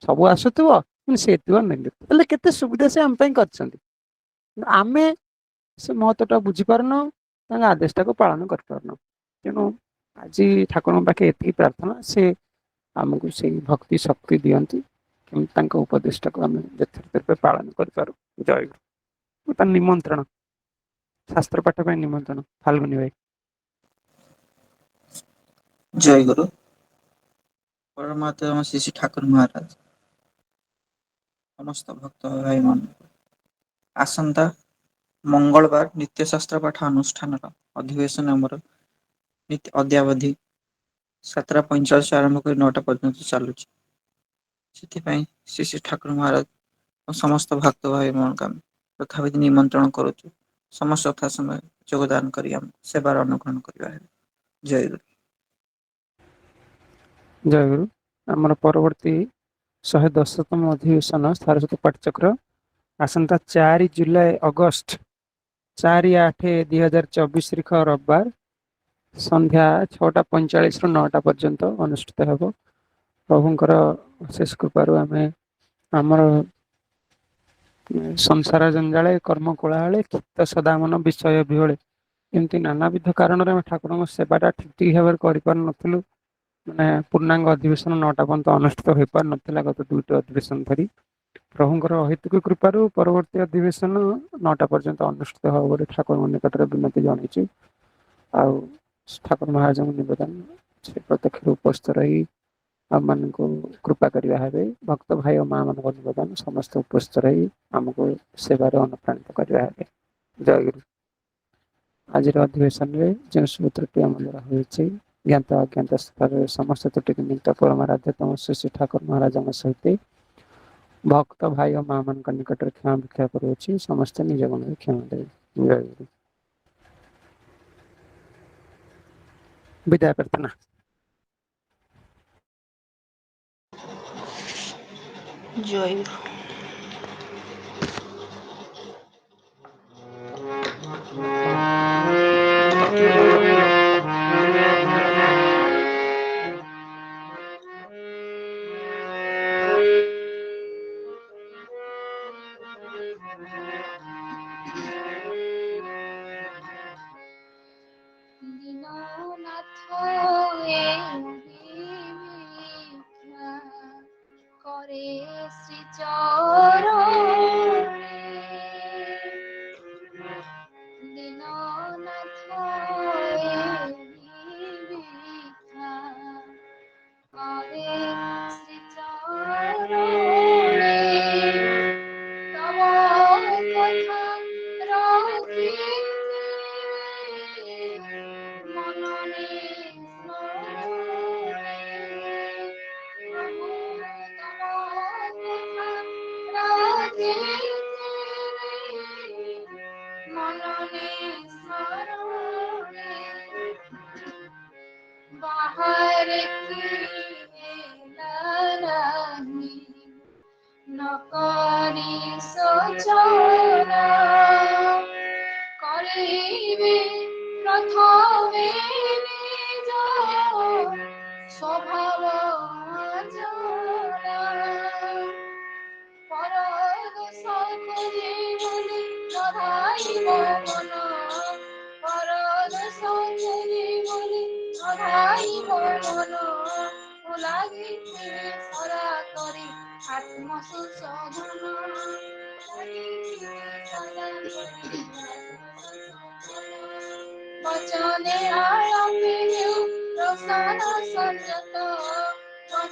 ସବୁ ଆସୁଥିବ କିନ୍ତୁ ସେ ଏତିକ ନେଲେ, ହେଲେ କେତେ ସୁବିଧା ସେ ଆମ ପାଇଁ କରିଛନ୍ତି। ଆମେ ସେ ମହତ୍ଵ ଟା ବୁଝିପାରୁନୁ, ତାଙ୍କ ଆଦେଶ ଟାକୁ ପାଳନ କରିପାରୁନୁ। ତେଣୁ ଆଜି ଠାକୁରଙ୍କ ପାଖେ ଏତିକି ପ୍ରାର୍ଥନା, ସେ ଆମକୁ ସେଇ ଭକ୍ତି ଶକ୍ତି ଦିଅନ୍ତି। କେମିତି ତାଙ୍କ ଉପଦେଶଟାକୁ ଆମେ ଯଥାର୍ଥରୂପେ ପାଳନ କରିପାରୁ। ଜୟଗୁରୁ। ତାର ନିମନ୍ତ୍ରଣ, ଶାସ୍ତ୍ର ପାଠ ପାଇଁ ନିମନ୍ତ୍ରଣ, ଫାଲଗୁନୀ ଭାଇ। ଜୟଗୁରୁ। ପରମାତ୍ମା ଶ୍ରୀ ଶ୍ରୀ ଠାକୁର ମହାରାଜ ସମସ୍ତ ଭକ୍ତ ଭାଇ ମାନଙ୍କୁ ଆସନ୍ତା ମଙ୍ଗଳବାର ନିତ୍ୟ ଶାସ୍ତ୍ର ପାଠ ଅନୁଷ୍ଠାନର ଅଧିବେଶନ ଆମର ଅଦ୍ୟାବଧି 7:45 ଆରମ୍ଭ କରି 9ଟା ପର୍ଯ୍ୟନ୍ତ ଚାଲୁଛି। ସେଥିପାଇଁ ଶ୍ରୀ ଶ୍ରୀ ଠାକୁର ମହାରାଜ ଓ ସମସ୍ତ ଭକ୍ତ ଭାଇ ମାନଙ୍କୁ ଆମେ ଯଥାବିଧି ନିମନ୍ତ୍ରଣ କରୁଛୁ। ସମସ୍ତ ଯଥା ସମୟରେ ଯୋଗଦାନ କରି ଆମ ସେବାରେ ଅନୁଗ୍ରହଣ କରିବା ହେଲେ। ଜୟଗୁରୁ। ଜୟଗୁରୁ। ଆମର ପରବର୍ତ୍ତୀ 110ତମ ଅଧିବେଶନ ସାରସ୍ୱତ ପାଠଚକ୍ର ଆସନ୍ତା 4 ଜୁଲାଇ ଅଗଷ୍ଟ 4/8/2024 ତାରିଖ ରବିବାର ସନ୍ଧ୍ୟା 6:45ରୁ 9ଟା ପର୍ଯ୍ୟନ୍ତ ଅନୁଷ୍ଠିତ ହେବ। ପ୍ରଭୁଙ୍କର ଅଶେଷ କୃପାରୁ ଆମେ ଆମର ସଂସାର ଜଞ୍ଜାଳେ କର୍ମ କୋଳାହଳେ କ୍ଷିପ୍ତ ସଦାମନ ବିଷୟ ବିହଳେ ଏମିତି ନାନାବିଧ କାରଣରେ ଆମେ ଠାକୁରଙ୍କ ସେବାଟା ଠିକ୍ ଭାବରେ କରିପାରୁନଥିଲୁ। ମାନେ ପୂର୍ଣ୍ଣାଙ୍ଗ ଅଧିବେଶନ 9ଟା ପର୍ଯ୍ୟନ୍ତ ଅନୁଷ୍ଠିତ ହୋଇପାରୁନଥିଲା ଗତ 2ଟି ଅଧିବେଶନ ଧରି। ପ୍ରଭୁଙ୍କର ଅହେତୁକ କୃପାରୁ ପରବର୍ତ୍ତୀ ଅଧିବେଶନ 9ଟା ପର୍ଯ୍ୟନ୍ତ ଅନୁଷ୍ଠିତ ହେବ ବୋଲି ଠାକୁରଙ୍କ ନିକଟରେ ବିନତି ଜଣାଇଛୁ। ଆଉ ଠାକୁର ମହାରାଜଙ୍କୁ ନିବେଦନ ସେ ପ୍ରତ୍ୟକ୍ଷରେ ଉପସ୍ଥିତ ରହି ଆମମାନଙ୍କୁ କୃପା କରିବା ହେବେ, ଭକ୍ତ ଭାଇ ଓ ମା ମାନଙ୍କ ନିବେଦନ ସମସ୍ତେ ଉପସ୍ଥିତ ରହି ଆମକୁ ସେବାରେ ଅନୁପ୍ରାଣିତ କରିବା ହେବେ। ଜୟଗୁରୁ। ଆଜିର ଅଧିବେଶନରେ ଯେଉଁ ସବୁ ତ୍ରୁଟି ଆମ ଦ୍ୱାରା ହୋଇଛି ଜ୍ଞାତ ଅଜ୍ଞାତ ସ୍ତରରେ ସମସ୍ତ ତ୍ରୁଟିକୁ ନିମିତ୍ତ ପରମାରାଧ୍ୟ ତମ ଶ୍ରୀ ଶ୍ରୀ ଠାକୁର ମହାରାଜଙ୍କ ସହିତ ଭକ୍ତ ଭାଇ ଓ ମା ମାନଙ୍କ ନିକଟରେ କ୍ଷମା ଭିକ୍ଷା କରୁଅଛି, ସମସ୍ତେ ନିଜ ମନରେ କ୍ଷମା ଦେବେ। ଜୟଗୁରୁ। ବିଦାୟ ପ୍ରାର୍ଥନା। ଜୟଗୁରୁ। দীননাথ ভিক্ষা করে শ্রীচরণে দীননাথ ভিক্ষা করে শ্রীচরণে তব কথা রাখিতে মননে স্মরণে প্রভু তব কথা রাখিতে মননে স্মরণে বাহার কি নাহি নকরি শোচনা করিবে প্রথমে নিজ স্বভাব জনা পর দোষ খুঁজি বলি সদাইব মন পর দোষ খুঁজি বলি সদাইব মন লাগিছে সরা করে আত্মসংশোধন লাগিছে সদা করে আত্মসংশোধন বচনে আরম্ভে প্রসাদ সংযত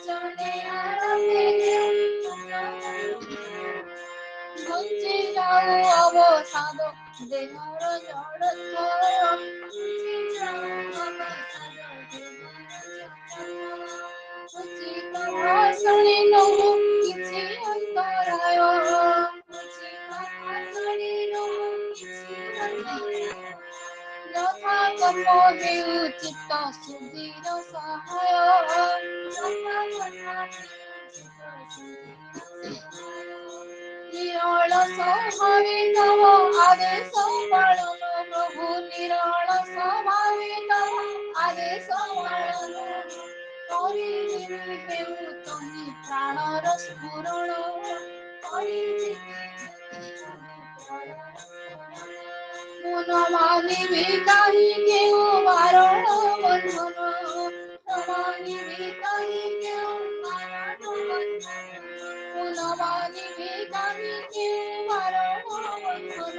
ଜଣେ ଆରମ୍ଭେ ଘୁଞ୍ଚି ଯାଉ ଅବସାଦ ଦେହର ଜଡ଼ତ୍ୱ ଘୁଞ୍ଚି ଯାଉ ଅବସାଦ ଦେହର ଉଚିତ ଭାଷଣେ ନହୁ କିଛି ଅନ୍ତରାୟ ଉଚିତ ଭାଷଣେ ନହୁ କିଛି ଅନ୍ତରାୟ ଯଥା କପ ହେଉ ଚିତ୍ତ ସୁଧୀର ସହାୟ ଯଥା କଥା ନିରଳ ସ୍ୱଭାବେ ତବ ଆଦେଶ ପାଳନ ପ୍ରଭୁ ନିରଳ ସ୍ୱଭାବେ ତବ ଆଦେଶ ପାଳନ କରିଯିବି ହେଉ ତମି ପ୍ରାଣର ସ୍ଫୁରଣ କରିଯିବି ମନ ମାନିବି କାହିଁ କେଉଁ ବାରଣ ବନ୍ଧନ ମାନିବି କାହିଁ କେଉଁ ବାରଣ ବନ୍ଧନ ମନ ମାନିବି କାହିଁ କେଉଁ ବାରଣ ବନ୍ଧନ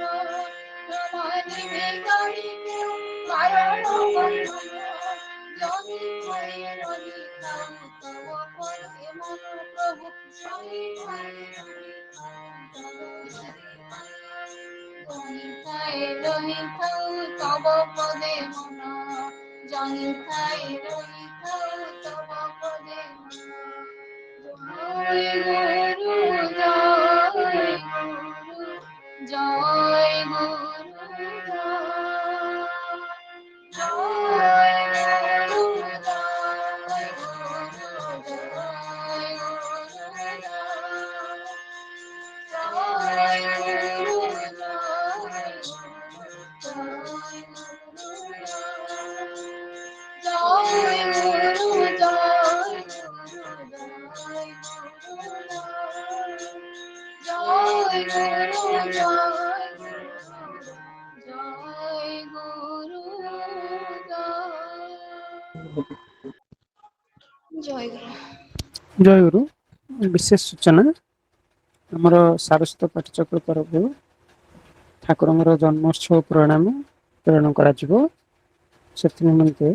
ମାନିବି କାହିଁ କେଉଁ ବାରଣ ବନ୍ଧନ ଜମି ଥାଇ ରହିଥାଉ ତବ ପଦେ ମନ ପ୍ରଭୁ ଜମି ଥାଇ ରହିଥାଉ ତବ ପଦେ ମନ ଜମି ଥାଇ ରହିଥାଉ ତବ ପଦେ ମନ ଜୟ ଗୁରୁ ଜୟ ଗୁରୁ ଜୟ ଗୁରୁ। ଜୟଗୁରୁ। ବିଶେଷ ସୂଚନା ଆମର ସାରସ୍ୱତ ପାଠଚକ୍ର ତରଫରୁ ଠାକୁରଙ୍କର ଜନ୍ମୋତ୍ସବ ପ୍ରଣାମୀ ପ୍ରେରଣ କରାଯିବ। ସେଥି ନିମନ୍ତେ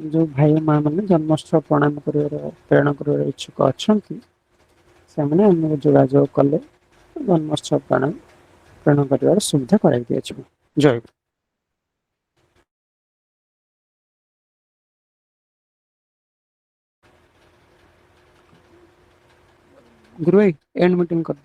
ଯେଉଁ ଭାଇ ମା ମାନେ ଜନ୍ମୋତ୍ସବ ପ୍ରଣାମ କରିବାର ପ୍ରେରଣ କରିବାର ଇଚ୍ଛୁକ ଅଛନ୍ତି ସେମାନେ ଆମକୁ ଯୋଗାଯୋଗ କଲେ ଜନ୍ମୋତ୍ସବ ପ୍ରଣାମୀ ପ୍ରେରଣ କରିବାର ସୁବିଧା କରାଇ ଦିଆଯିବ। ଜୟ ଗୁରୁ। ଗୁରୁ ଭାଇ ଏଣ୍ଡ ମିଟିଂ କରି